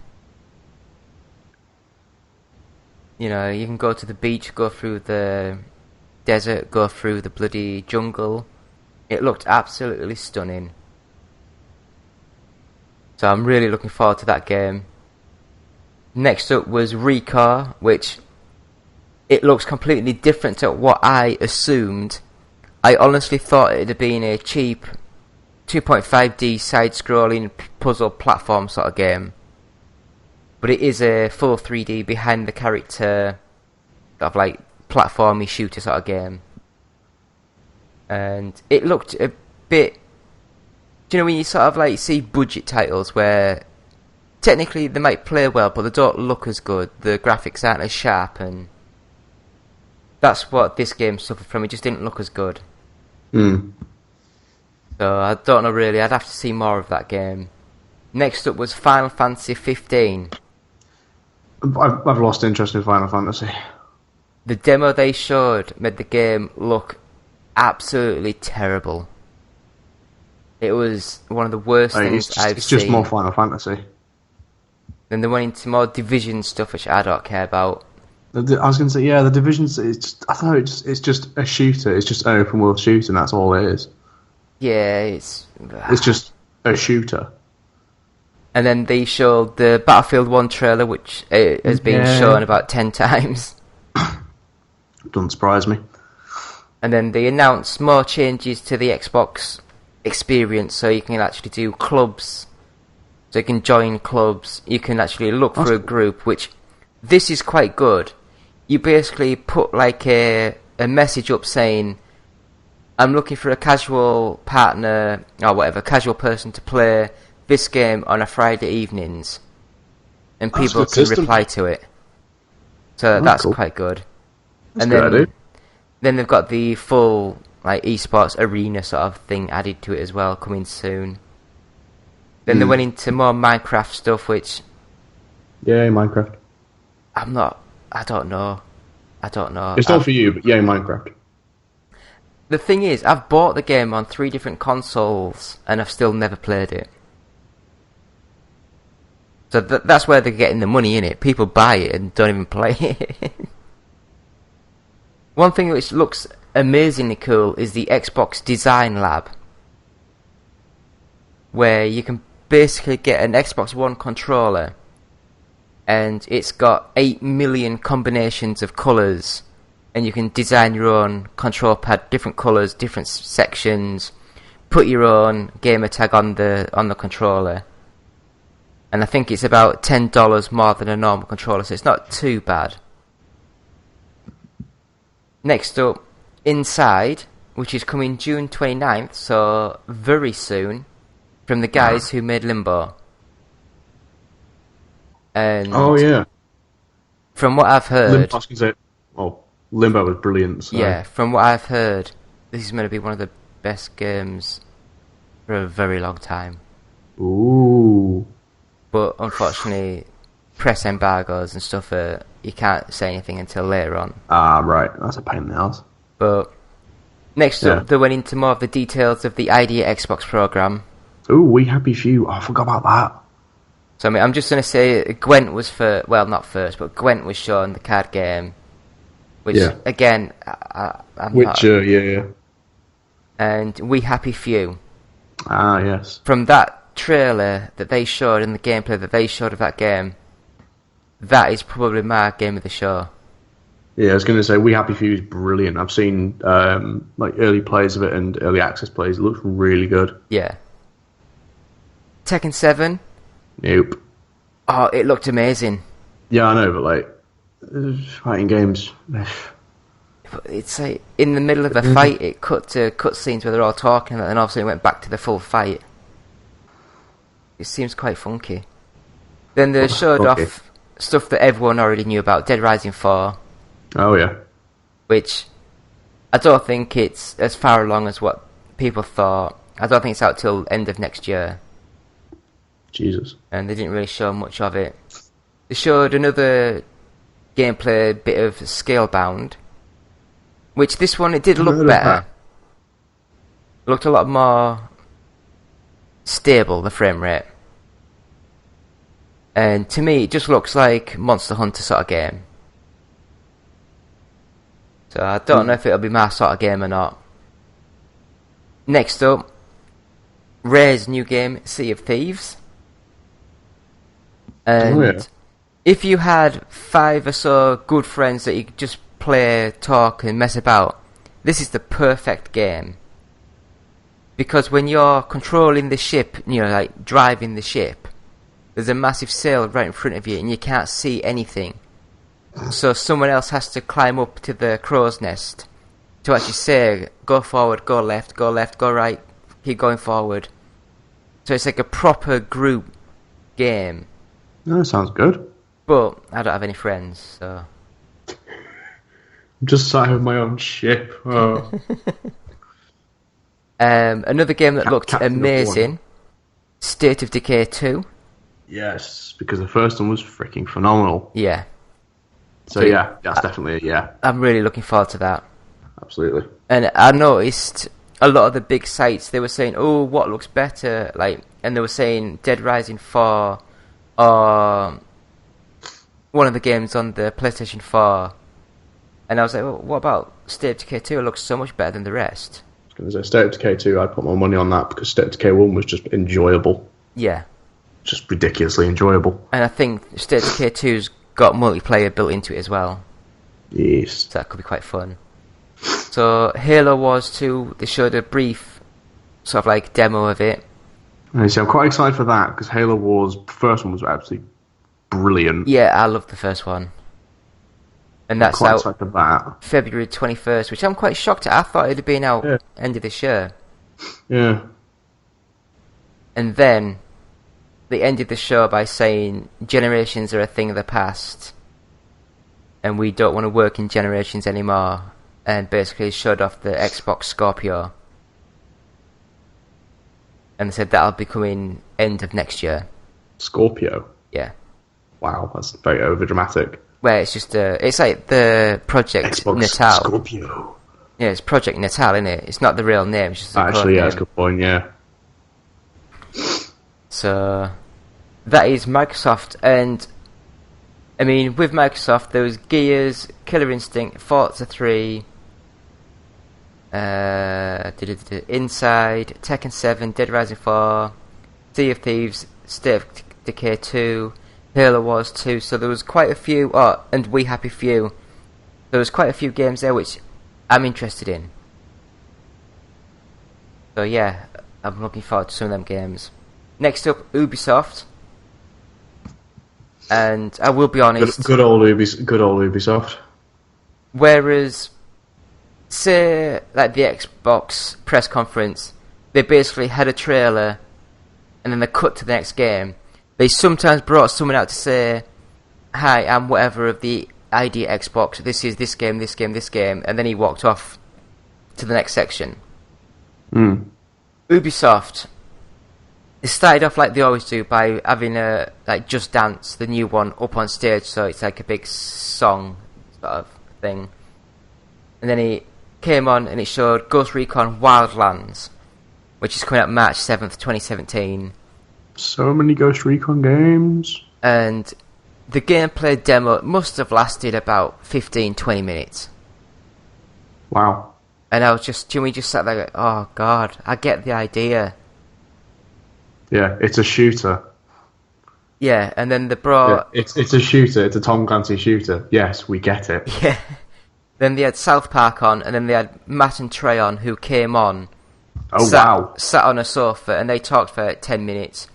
You know, you can go to the beach, go through the desert, go through the bloody jungle. It looked absolutely stunning. So I'm really looking forward to that game. Next up was Recar, which it looks completely different to what I assumed. I honestly thought it had been a cheap 2.5D side-scrolling puzzle platform sort of game. but it is a full 3D behind the character of like platformy shooter sort of game. And it looked a bit, do you know when you sort of like see budget titles where technically they might play well but they don't look as good, the graphics aren't as sharp, and that's what this game suffered from. It just didn't look as good. So I don't know really, I'd have to see more of that game. Next up was Final Fantasy 15. I've lost interest in Final Fantasy. The demo they showed made the game look absolutely terrible. It was one of the worst things I've seen. It's just more Final Fantasy. Then they went into more Division stuff, which I don't care about. I was going to say, yeah, the Division's, I don't know, it's just a shooter. It's just an open world shooter, and that's all it is. Yeah, it's just a shooter. And then they showed the Battlefield 1 trailer, which has been shown about 10 times. Doesn't surprise me. And then they announced more changes to the Xbox experience, so you can actually do clubs. So you can join clubs. You can actually look for a group, which this is quite good. You basically put like a message up saying, I'm looking for a casual partner, or whatever, casual person to play this game on a Friday evenings. And people can reply to it. So that's cool. Quite good. That's good. Then they've got the full like esports arena sort of thing added to it as well, coming soon. Then they went into more Minecraft stuff, which... Yeah, Minecraft. I don't know. It's not for you, but yeah, Minecraft. The thing is, I've bought the game on 3 different consoles, and I've still never played it. So that's where they're getting the money in it. People buy it and don't even play it. One thing which looks amazingly cool is the Xbox Design Lab, where you can basically get an Xbox One controller, and it's got 8 million combinations of colours, and you can design your own control pad, different colours, different sections, put your own gamer tag on the controller. And I think it's about $10 more than a normal controller, so it's not too bad. Next up, Inside, which is coming June 29th, so very soon, from the guys who made Limbo. And from what I've heard... Limbo was brilliant. So. Yeah, from what I've heard, this is going to be one of the best games for a very long time. Ooh. But unfortunately, press embargoes and stuff, you can't say anything until later on. Ah, right. That's a pain in the ass. But next up, they went into more of the details of the Idea Xbox program. Ooh, We Happy Few. I forgot about that. So I'm just going to say Gwent was not first, but Gwent was shown, the card game. Which, again, I'm not... yeah. And We Happy Few. Ah, yes. From that trailer that they showed and the gameplay that they showed of that game, that is probably my game of the show. Yeah, I was going to say, We Happy Few is brilliant. I've seen early plays of it and early access plays. It looks really good. Yeah. Tekken 7? Nope. Oh, it looked amazing. Yeah, I know, but fighting games. It's like in the middle of a fight, it cut to cutscenes where they're all talking, and then obviously it went back to the full fight. It seems quite funky. Then they showed off stuff that everyone already knew about, Dead Rising 4. Oh yeah. Which I don't think it's as far along as what people thought. I don't think it's out till end of next year. Jesus. And they didn't really show much of it. They showed another gameplay bit of Scalebound, which this one, it did look better. It looked a lot more stable, the frame rate. And to me, it just looks like Monster Hunter sort of game. So I don't know if it'll be my sort of game or not. Next up, Rare's new game, Sea of Thieves. And if you had 5 or so good friends that you could just play, talk and mess about, this is the perfect game. Because when you're controlling the ship, like driving the ship, there's a massive sail right in front of you and you can't see anything. So someone else has to climb up to the crow's nest to actually say, go forward, go left, go right, keep going forward. So it's like a proper group game. No, that sounds good. But I don't have any friends, so... I'm just sat with my own ship. Oh. Another game that looked Captain of amazing, State of Decay 2. Yes, because the first one was freaking phenomenal. Yeah. So yeah, that's definitely a yeah. I'm really looking forward to that. Absolutely. And I noticed a lot of the big sites, they were saying, oh, what looks better? And they were saying Dead Rising 4 or one of the games on the PlayStation 4. And I was like, well, what about State of Decay 2? It looks so much better than the rest. I was going to say, State of Decay 2, I'd put my money on that because State of Decay 1 was just enjoyable. Yeah. Just ridiculously enjoyable. And I think State of Decay 2's got multiplayer built into it as well. Yes. So that could be quite fun. So Halo Wars 2, they showed a brief sort of demo of it. And see, I'm quite excited for that because Halo Wars, the first one was absolutely brilliant. Yeah, I loved the first one. And that's quite out excited for that. February 21st, which I'm quite shocked at. I thought it had been out end of this year. Yeah. And then they ended the show by saying generations are a thing of the past and we don't want to work in generations anymore, and basically showed off the Xbox Scorpio. And they said that'll be coming end of next year. Scorpio? Yeah. Wow, that's very overdramatic. Where it's just it's like the Project Xbox Natal. Scorpio. Yeah, it's Project Natal, isn't it? It's not the real name. It's just Actually, yeah, that's a good point, yeah. So, that is Microsoft, and I mean, with Microsoft, there was Gears, Killer Instinct, Forza 3, Inside, Tekken 7, Dead Rising 4, Sea of Thieves, State of Decay 2, Halo Wars 2, so there was quite a few, and We Happy Few. There was quite a few games there which I'm interested in. So yeah, I'm looking forward to some of them games. Next up, Ubisoft. And I will be honest... Good old Ubisoft. Whereas, say, the Xbox press conference, they basically had a trailer, and then they cut to the next game. They sometimes brought someone out to say, hi, I'm whatever of the ID Xbox, this is this game, and then he walked off to the next section. Ubisoft, they started off like they always do by having a Just Dance, the new one, up on stage, so it's like a big song sort of thing. And then he came on and it showed Ghost Recon Wildlands, which is coming out March 7th, 2017. So many Ghost Recon games. And the gameplay demo must have lasted about 15-20 minutes. Wow. And I was Jimmy just sat there like, oh god, I get the idea. Yeah, it's a shooter. Yeah, and then they brought... Yeah, it's a shooter, it's a Tom Clancy shooter. Yes, we get it. Yeah. Then they had South Park on, and then they had Matt and Trey on, who came on. Oh, wow. Sat on a sofa, and they talked for 10 minutes.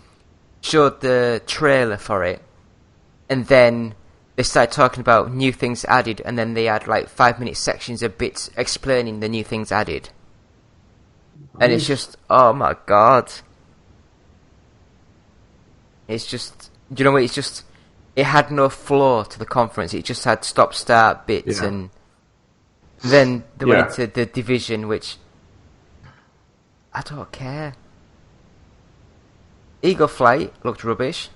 Showed the trailer for it. And then they started talking about new things added, and then they had 5-minute sections of bits explaining the new things added. Nice. And it's just, oh my god. It's just, do you know what, it's just, it had no flow to the conference, it just had stop-start bits, and then they went into The Division, which, I don't care. Eagle Flight looked rubbish,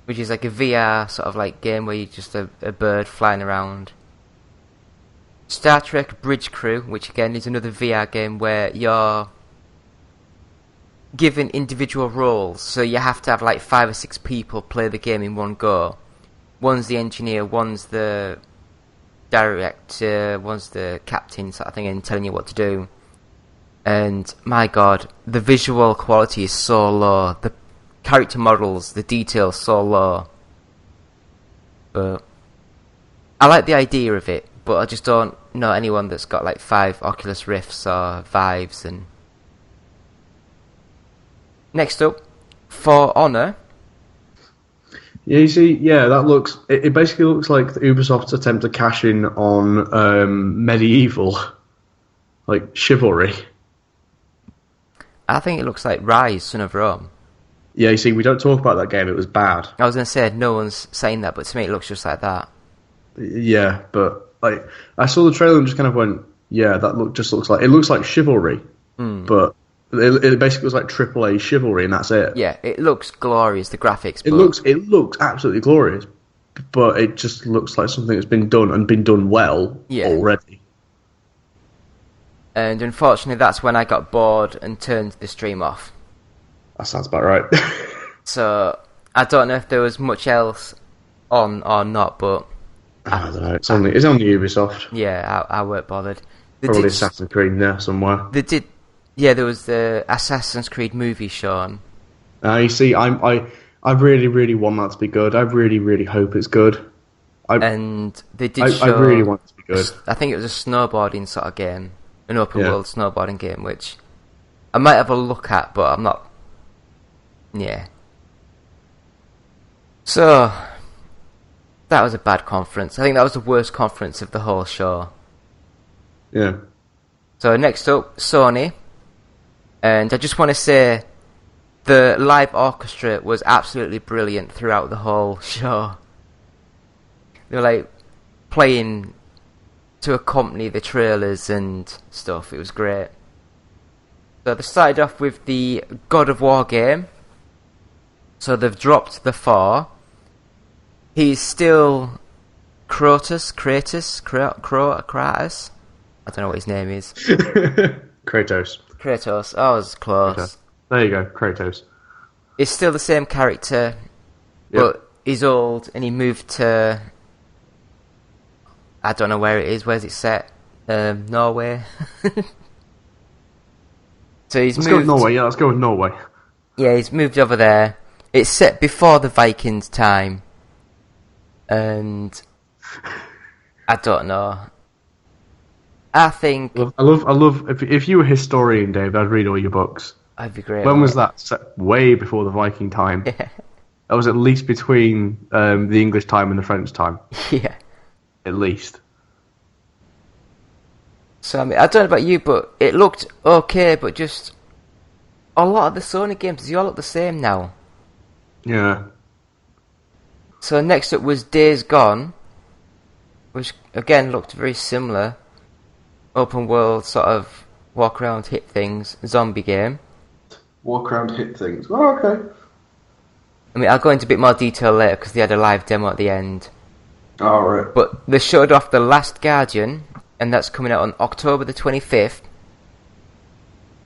which is like a VR sort of game where you're just a bird flying around. Star Trek Bridge Crew, which again is another VR game where you're given individual roles, so you have to have 5 or 6 people play the game in one go. One's the engineer, one's the director, one's the captain sort of thing, and telling you what to do. And my god, the visual quality is so low, the character models, the detail so low. But I like the idea of it, but I just don't know anyone that's got 5 Oculus Rifts or Vives. And next up, For Honor, Yeah, you see, that looks. It basically looks like Ubisoft's attempt to cash in on medieval, like chivalry. I think it looks like Rise, Son of Rome. Yeah, you see, we don't talk about that game. It was bad. I was going to say no one's saying that, but to me it looks just like that. Yeah, but like I saw the trailer and just kind of went, yeah, that looks like it looks like chivalry, but it basically was like AAA chivalry, and that's it. Yeah, it looks glorious. The graphics. It looks absolutely glorious, but it just looks like something that's been done well already. And unfortunately, that's when I got bored and turned the stream off. That sounds about right. So I don't know if there was much else on or not, but I don't know. It's only Ubisoft. Yeah, I weren't bothered. Probably Assassin's Creed there somewhere. There was the Assassin's Creed movie shown. You see, I really, really want that to be good. I really, really hope it's good. And they did show... I really want it to be good. I think it was a snowboarding sort of game. An open world snowboarding game, which I might have a look at, but I'm not... Yeah. So, that was a bad conference. I think that was the worst conference of the whole show. Yeah. So next up, Sony. And I just want to say, the live orchestra was absolutely brilliant throughout the whole show. They were like playing to accompany the trailers and stuff. It was great. So they started off with the God of War game. So they've dropped the 4. He's still Kratos. I don't know what his name is. Kratos. Oh, I was close. Kratos. There you go, Kratos. He's still the same character, but he's old and he moved to... I don't know where it is. Where's it set? Norway. So he's moved... Let's go with Norway, let's go with Norway. Yeah, he's moved over there. It's set before the Vikings' time. And... I don't know. I think... I love... If you were a historian, Dave, I'd read all your books. I'd be great. When was that? Set way before the Viking time. Yeah. That was at least between the English time and the French time. Yeah. At least. So, I mean, I don't know about you, but it looked okay, but just... A lot of the Sony games, they all look the same now. Yeah. So next up was Days Gone, which again looked very similar. Open world, sort of walk around, hit things, zombie game. Walk around, hit things. Oh, okay. I mean, I'll go into a bit more detail later because they had a live demo at the end. Oh, right. But they showed off The Last Guardian, and that's coming out on October the 25th.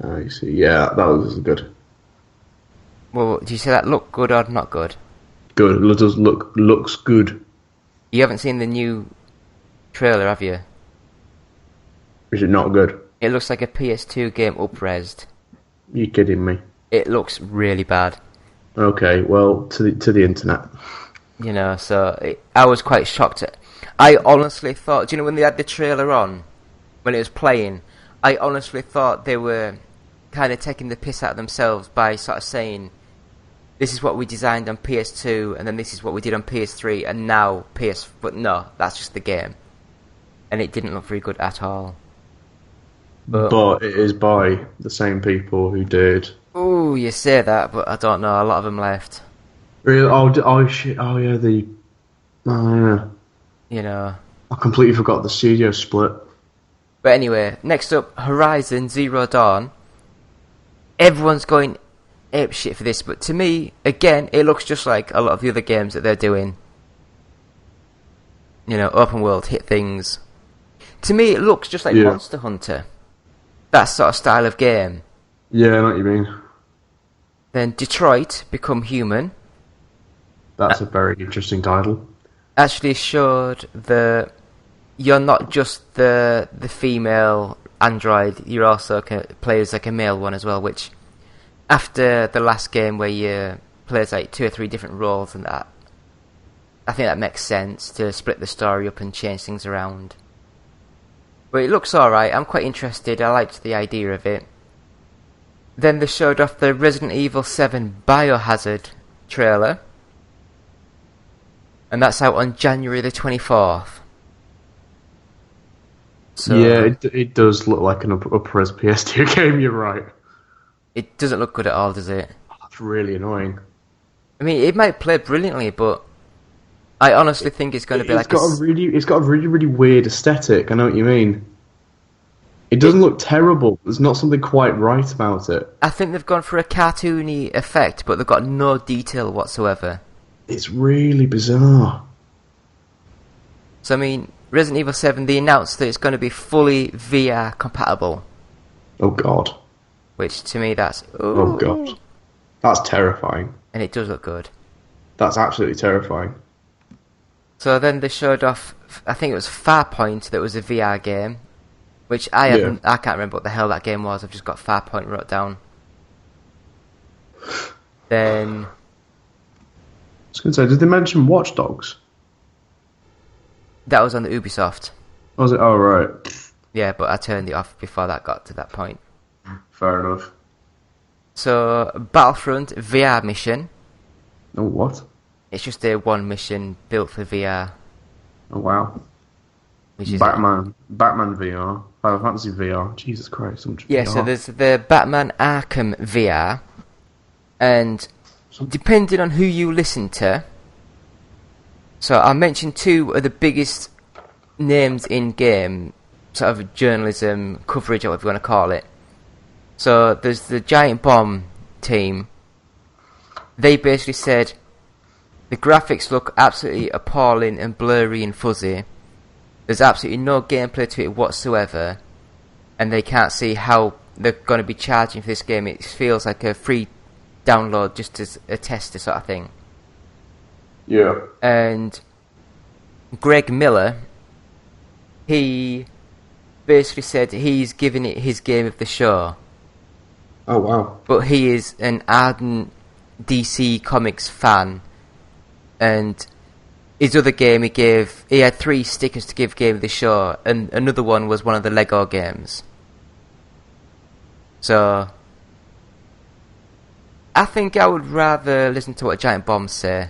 I see. Yeah, that was good. Well, do you say that look good or not good? Good. It does looks good. You haven't seen the new trailer, have you? Is it not good? It looks like a PS2 game up-resed. You kidding me? It looks really bad. Okay, well, to the internet. You know, so I was quite shocked. I honestly thought, do you know when they had the trailer on, when it was playing, I honestly thought they were kind of taking the piss out of themselves by sort of saying, this is what we designed on PS2, and then this is what we did on PS3, and now PS... But no, that's just the game. And it didn't look very good at all. But it is by the same people who did... Ooh, you say that, but I don't know, a lot of them left. Really? Oh shit, oh yeah, Oh yeah. You know. I completely forgot the studio split. But anyway, next up, Horizon Zero Dawn. Everyone's going apeshit for this, but to me, again, it looks just like a lot of the other games that they're doing. You know, open world, hit things. To me, it looks just like Monster Hunter. That sort of style of game. Yeah, I know what you mean. Then Detroit, Become Human. That's a very interesting title. Actually showed you're not just the female android, you're also play as like a male one as well, which after the last game where you play as like 2 or 3 different roles and that, I think that makes sense to split the story up and change things around. But it looks alright, I'm quite interested, I liked the idea of it. Then they showed off the Resident Evil 7 Biohazard trailer. And that's out on January the 24th. So, yeah, it does look like an upper-res PS2 game, you're right. It doesn't look good at all, does it? That's really annoying. I mean, it might play brilliantly, but I honestly think it's going to be It's got a really, really weird aesthetic, I know what you mean. It doesn't look terrible, there's not something quite right about it. I think they've gone for a cartoony effect, but they've got no detail whatsoever. It's really bizarre. So, I mean, Resident Evil 7, they announced that it's going to be fully VR compatible. Oh god. Which, to me, that's... Oh god. That's terrifying. And it does look good. That's absolutely terrifying. So then they showed off, I think it was Farpoint, that was a VR game. Which I can't remember what the hell that game was, I've just got Farpoint wrote down. Then... I was going to say, did they mention Watch Dogs? That was on the Ubisoft. Was it? Oh, right. Yeah, but I turned it off before that got to that point. Fair enough. So, Battlefront VR mission. Oh, what? It's just a one mission built for VR. Oh, wow. Which is Batman VR. Final Fantasy VR. Jesus Christ, so much yeah, VR. so there's the Batman Arkham VR. And depending on who you listen to... So I mentioned two of the biggest names in game, sort of journalism, coverage, or whatever you want to call it. So there's the Giant Bomb team. They basically said the graphics look absolutely appalling and blurry and fuzzy. There's absolutely no gameplay to it whatsoever, and they can't see how they're going to be charging for this game. It feels like a free download just as a tester sort of thing. Yeah. And Greg Miller, he basically said he's giving it his game of the show. Oh, wow. But he is an ardent DC Comics fan, and his other game he had 3 stickers to give game of the show, and another one was one of the Lego games. So I think I would rather listen to what Giant Bombs say,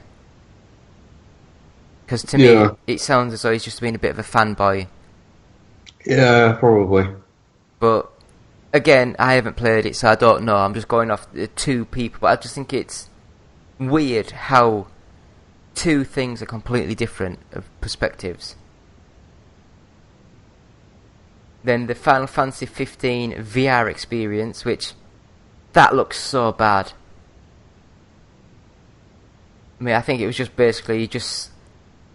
because to me it sounds as though he's just being a bit of a fanboy. Yeah, probably. But again, I haven't played it, so I don't know. I'm just going off the 2 people, but I just think it's weird how 2 things are completely different of perspectives. Then the Final Fantasy 15 VR experience, which that looks so bad. I mean, I think it was just basically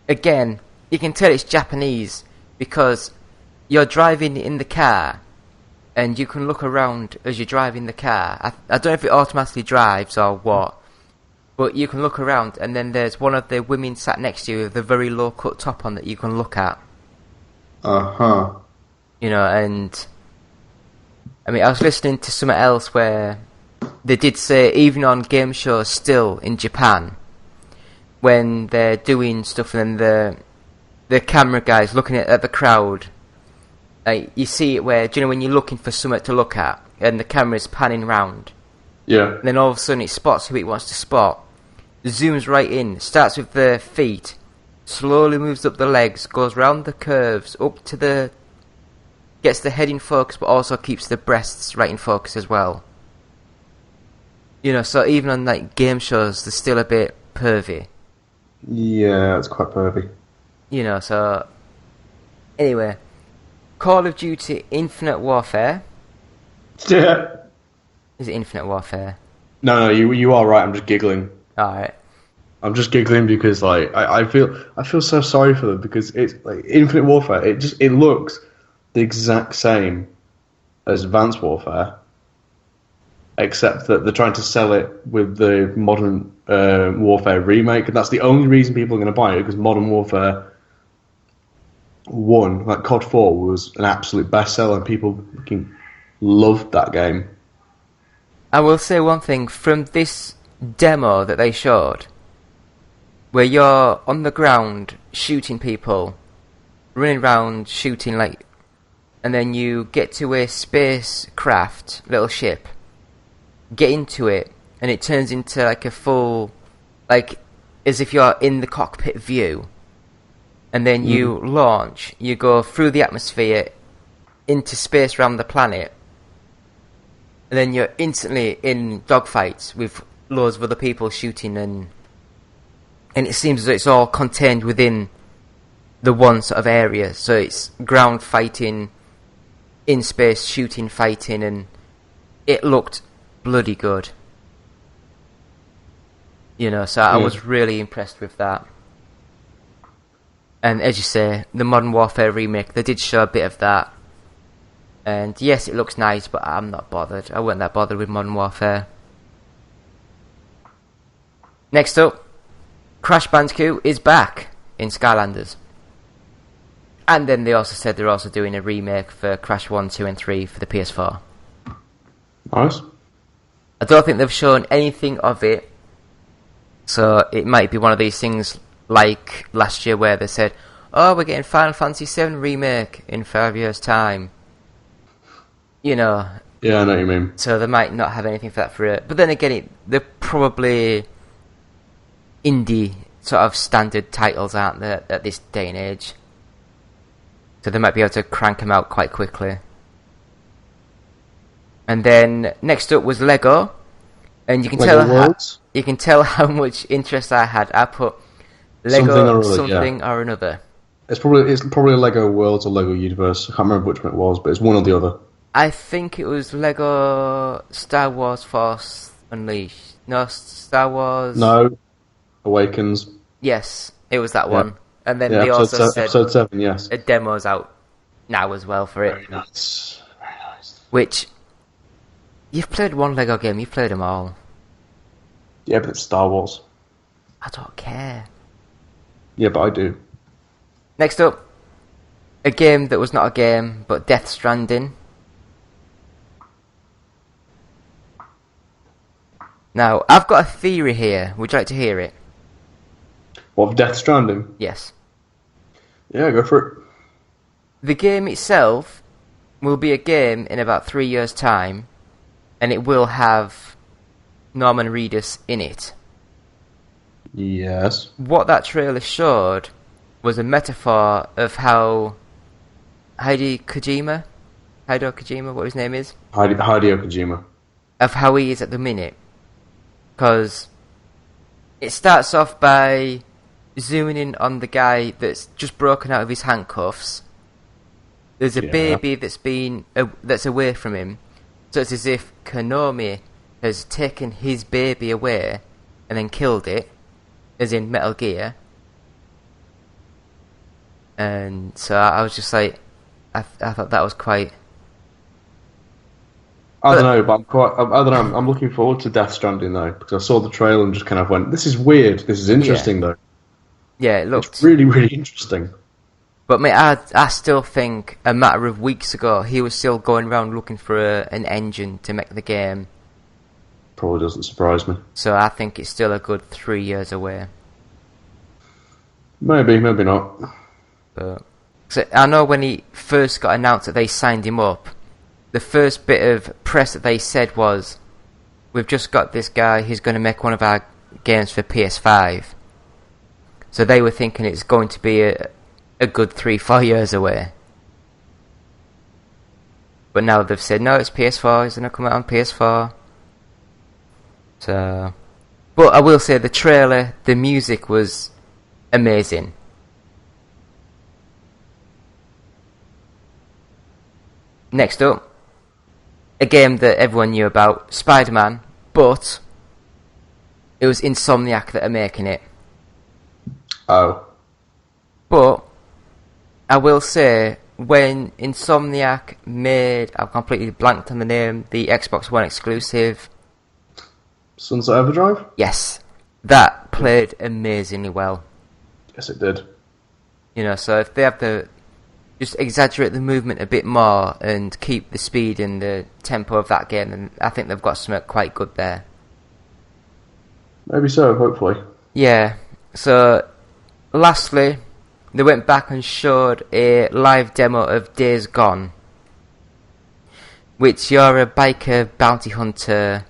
again, you can tell it's Japanese because you're driving in the car and you can look around as you're driving the car. I don't know if it automatically drives or what, but you can look around and then there's one of the women sat next to you with a very low cut top on that you can look at. Uh-huh. You know, and I mean, I was listening to something else where they did say even on game shows still in Japan, when they're doing stuff and then the camera guy's looking at the crowd, like you see it where, do you know when you're looking for something to look at and the camera's panning round? Yeah. And then all of a sudden it spots who it wants to spot, zooms right in, starts with the feet, slowly moves up the legs, goes round the curves, up to gets the head in focus but also keeps the breasts right in focus as well. You know, so even on like game shows they're still a bit pervy. Yeah, it's quite pervy. You know, so anyway, Call of Duty Infinite Warfare. Yeah. Is it Infinite Warfare? No, you are right. I'm just giggling. Alright. I'm just giggling because like I feel so sorry for them because it's like Infinite Warfare. It looks the exact same as Advanced Warfare, except that they're trying to sell it with the Modern Warfare remake, and that's the only reason people are going to buy it, because Modern Warfare 1, like COD 4, was an absolute bestseller, and people fucking loved that game. I will say one thing, from this demo that they showed, where you're on the ground shooting people, running around shooting, like, and then you get to a spacecraft, little ship, get into it, and it turns into like a full, like, as if you're in the cockpit view, and then you launch, you go through the atmosphere into space around the planet, and then you're instantly in dogfights with loads of other people shooting, and it seems as though it's all contained within the one sort of area. So it's ground fighting, in space shooting, fighting, and it looked bloody good. You know, so I was really impressed with that. And as you say, the Modern Warfare remake, they did show a bit of that. And yes, it looks nice, but I'm not bothered. I wasn't that bothered with Modern Warfare. Next up, Crash Bandicoot is back in Skylanders. And then they also said they're also doing a remake for Crash 1, 2 and 3 for the PS4. Nice. I don't think they've shown anything of it. So it might be one of these things like last year where they said, oh, we're getting Final Fantasy VII Remake in 5 years' time. You know. Yeah, I know what you mean. So they might not have anything for that for it. But then again, they're probably indie sort of standard titles, aren't they, at this day and age. So they might be able to crank them out quite quickly. And then next up was Lego. And you can tell how much interest I had. I put Lego something or another. It's probably a Lego Worlds or Lego Universe. I can't remember which one it was, but it's one or the other. I think it was Lego Star Wars Force Unleashed. No, Star Wars... No, Awakens. Yes, it was that one. And then they also said Episode 7, yes. A demo's out now as well for it. Very nice. Very nice. Which... You've played one Lego game, you've played them all. Yeah, but it's Star Wars. I don't care. Yeah, but I do. Next up, a game that was not a game, but Death Stranding. Now, I've got a theory here. Would you like to hear it? What, of Death Stranding? Yes. Yeah, go for it. The game itself will be a game in about 3 years' time, and it will have Norman Reedus in it. Yes. What that trailer showed was a metaphor of how Hideo Kojima, what his name is? Hideo Kojima. Of how he is at the minute. Because it starts off by zooming in on the guy that's just broken out of his handcuffs. There's a baby that's away from him. So it's as if Konami has taken his baby away and then killed it, as in Metal Gear. And so I was just like, I thought that was quite... I don't know, but I don't know. I'm looking forward to Death Stranding though, because I saw the trailer and just kind of went, "This is weird. This is interesting though." Yeah, it looked it's really, really interesting. But mate, I still think a matter of weeks ago he was still going around looking for an engine to make the game. Probably doesn't surprise me. So I think it's still a good 3 years away. Maybe not. But so I know when he first got announced that they signed him up, the first bit of press that they said was, "We've just got this guy who's going to make one of our games for PS5." So they were thinking it's going to be a good 3-4 years away. But now they've said, no, it's PS4, it's going to come out on PS4. So, but I will say the trailer, the music was amazing. Next up, a game that everyone knew about, Spider-Man, but it was Insomniac that are making it. Oh. But I will say, when Insomniac made, I've completely blanked on the name, the Xbox One exclusive. Sunset Overdrive? Yes. That played amazingly well. Yes, it did. You know, so if they have to just exaggerate the movement a bit more and keep the speed and the tempo of that game, then I think they've got something quite good there. Maybe so, hopefully. Yeah. So, lastly, they went back and showed a live demo of Days Gone, which you're a biker bounty hunter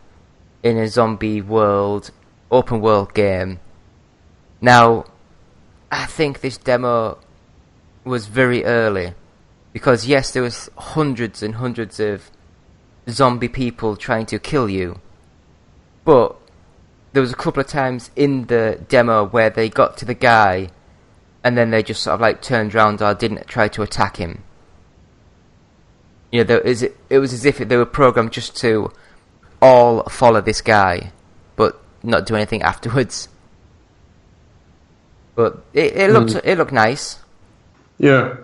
in a zombie world, open world game, Now, I think this demo was very early, because yes, there was hundreds and hundreds of zombie people trying to kill you, but there was a couple of times in the demo where they got to the guy and then they just sort of like turned around or didn't try to attack him. You know, it was as if they were programmed just to all follow this guy, but not do anything afterwards. But it looked nice. Yeah.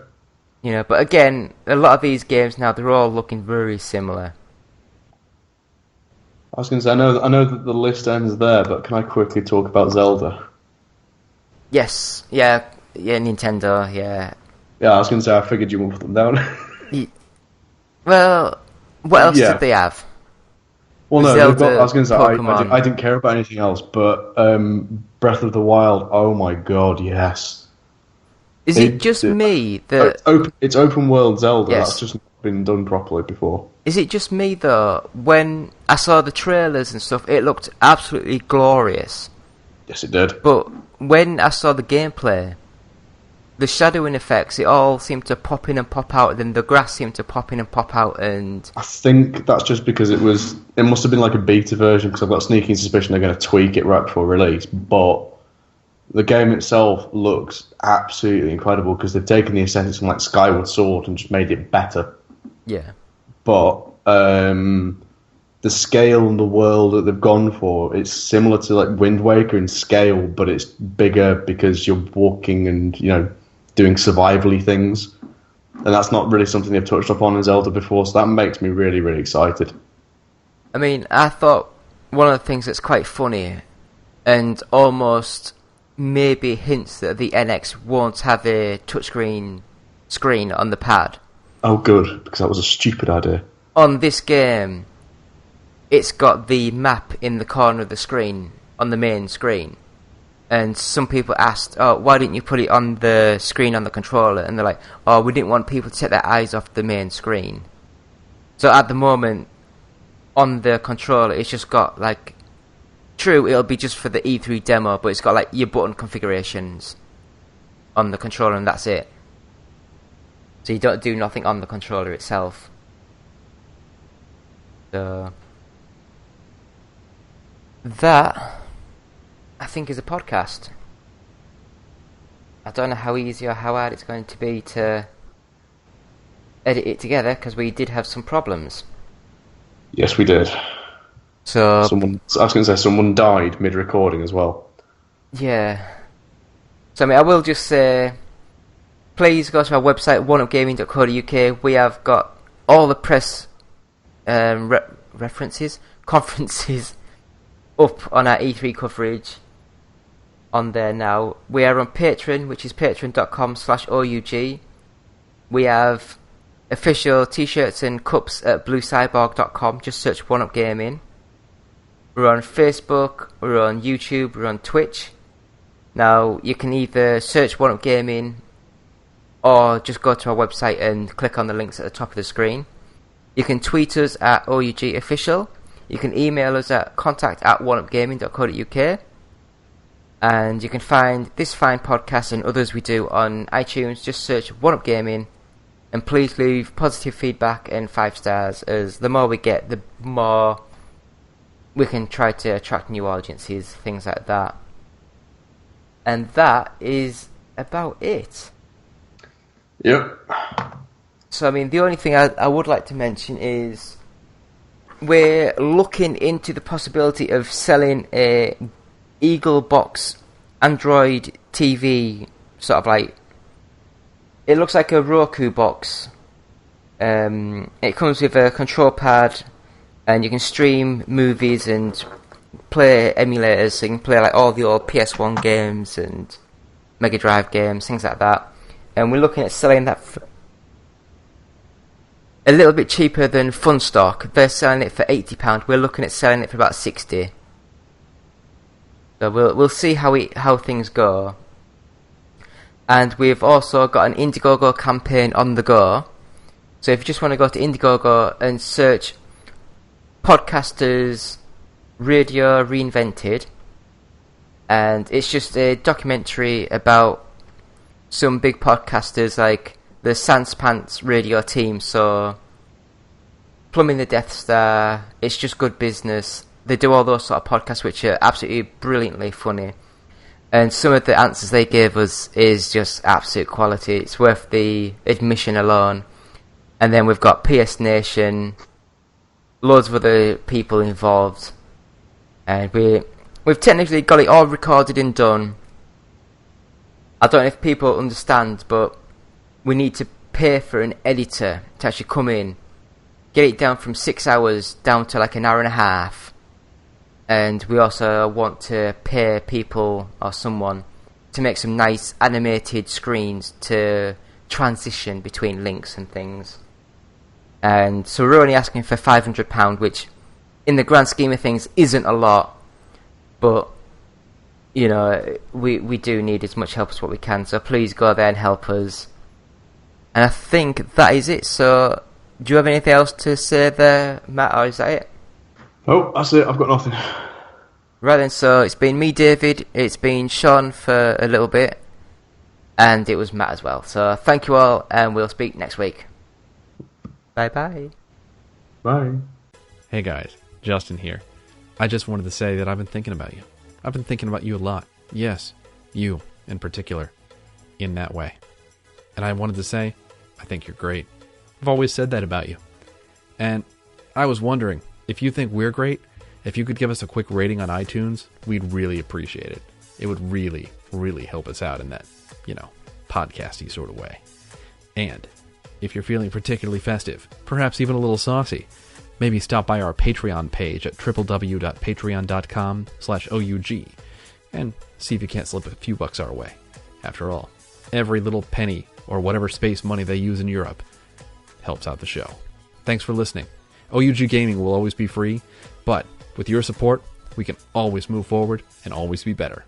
You know, but again, a lot of these games now, they're all looking very similar. I was going to say, I know that the list ends there, but can I quickly talk about Zelda? Yes, yeah, Nintendo, yeah. Yeah, I was going to say, I figured you wouldn't put them down. Well, what else did they have? Well, no, Zelda, I was going to say, Pokemon. I didn't care about anything else, but Breath of the Wild, oh my god, yes. Is it just me that... It's open world Zelda, Yes. that's just not been done properly before. Is it just me, though, when I saw the trailers and stuff, it looked absolutely glorious. Yes, it did. But when I saw the gameplay, the shadowing effects, it all seemed to pop in and pop out, and then the grass seemed to pop in and pop out, and... I think that's just because it must have been like a beta version, because I've got a sneaking suspicion they're going to tweak it right before release, but the game itself looks absolutely incredible, because they've taken the essence from like Skyward Sword and just made it better. Yeah. But the scale and the world that they've gone for, it's similar to like Wind Waker in scale, but it's bigger because you're walking and, you know, doing survival-y things. And that's not really something they've touched upon in Zelda before, so that makes me really, really excited. I mean, I thought one of the things that's quite funny, and almost maybe hints that the NX won't have a touchscreen screen on the pad. Oh, good, because that was a stupid idea. On this game, it's got the map in the corner of the screen, on the main screen. And some people asked, oh, why didn't you put it on the screen on the controller? And they're like, oh, we didn't want people to take their eyes off the main screen. So at the moment, on the controller, it's just got, like... True, it'll be just for the E3 demo, but it's got, like, your button configurations on the controller, and that's it. So you don't do nothing on the controller itself. So... That, I think, is a podcast. I don't know how easy or how hard it's going to be to edit it together, because we did have some problems. Yes, we did. So I was going to say, someone died mid-recording as well. yeah. So I mean, I will just say, please go to our website, oneupgaming.co.uk. We have got all the press conferences up on our E3 coverage on there now. We are on Patreon, which is patreon.com/OUG. We have official t-shirts and cups at bluecyborg.com. Just search One Up Gaming. We're on Facebook, we're on YouTube, we're on Twitch. Now, you can either search One Up Gaming or just go to our website and click on the links at the top of the screen. You can tweet us at OUG Official. You can email us at contact@oneupgaming.co.uk. And you can find this fine podcast and others we do on iTunes. Just search One Up Gaming. And please leave positive feedback and 5 stars, as the more we get, the more we can try to attract new audiences, things like that. And that is about it. Yep. So, I mean, the only thing I would like to mention is we're looking into the possibility of selling a Eagle Box Android TV, sort of like, it looks like a Roku box. It comes with a control pad, and you can stream movies and play emulators, so you can play like all the old PS1 games and Mega Drive games, things like that. And we're looking at selling that for a little bit cheaper than Funstock. They're selling it for £80. We're looking at selling it for about £60. So we'll see how things go. And we've also got an Indiegogo campaign on the go. So if you just want to go to Indiegogo and search Podcasters Radio Reinvented, and it's just a documentary about some big podcasters like the Sans Pants radio team, so Plumbing the Death Star, It's Just Good Business. They do all those sort of podcasts which are absolutely brilliantly funny. And some of the answers they gave us is just absolute quality. It's worth the admission alone. And then we've got PS Nation, loads of other people involved. And we've technically got it all recorded and done. I don't know if people understand, but we need to pay for an editor to actually come in, get it down from 6 hours down to like an hour and a half. And we also want to pay people or someone to make some nice animated screens to transition between links and things. And so we're only asking for £500, which in the grand scheme of things isn't a lot, but you know, we do need as much help as what we can, so please go there and help us. And I think that is it. So do you have anything else to say there, Matt, or is that it? Oh, that's it. I've got nothing. Right then, so it's been me, David, it's been Sean for a little bit, and it was Matt as well. So thank you all, and we'll speak next week. Bye-bye. Bye. Hey guys, Justin here. I just wanted to say that I've been thinking about you. I've been thinking about you a lot. Yes, you in particular, in that way. And I wanted to say, I think you're great. I've always said that about you. And I was wondering, if you think we're great, if you could give us a quick rating on iTunes, we'd really appreciate it. It would really, really help us out in that, podcasty sort of way. And if you're feeling particularly festive, perhaps even a little saucy, maybe stop by our Patreon page at www.patreon.com/OUG and see if you can't slip a few bucks our way. After all, every little penny or whatever space money they use in Europe helps out the show. Thanks for listening. OUG Gaming will always be free, but with your support, we can always move forward and always be better.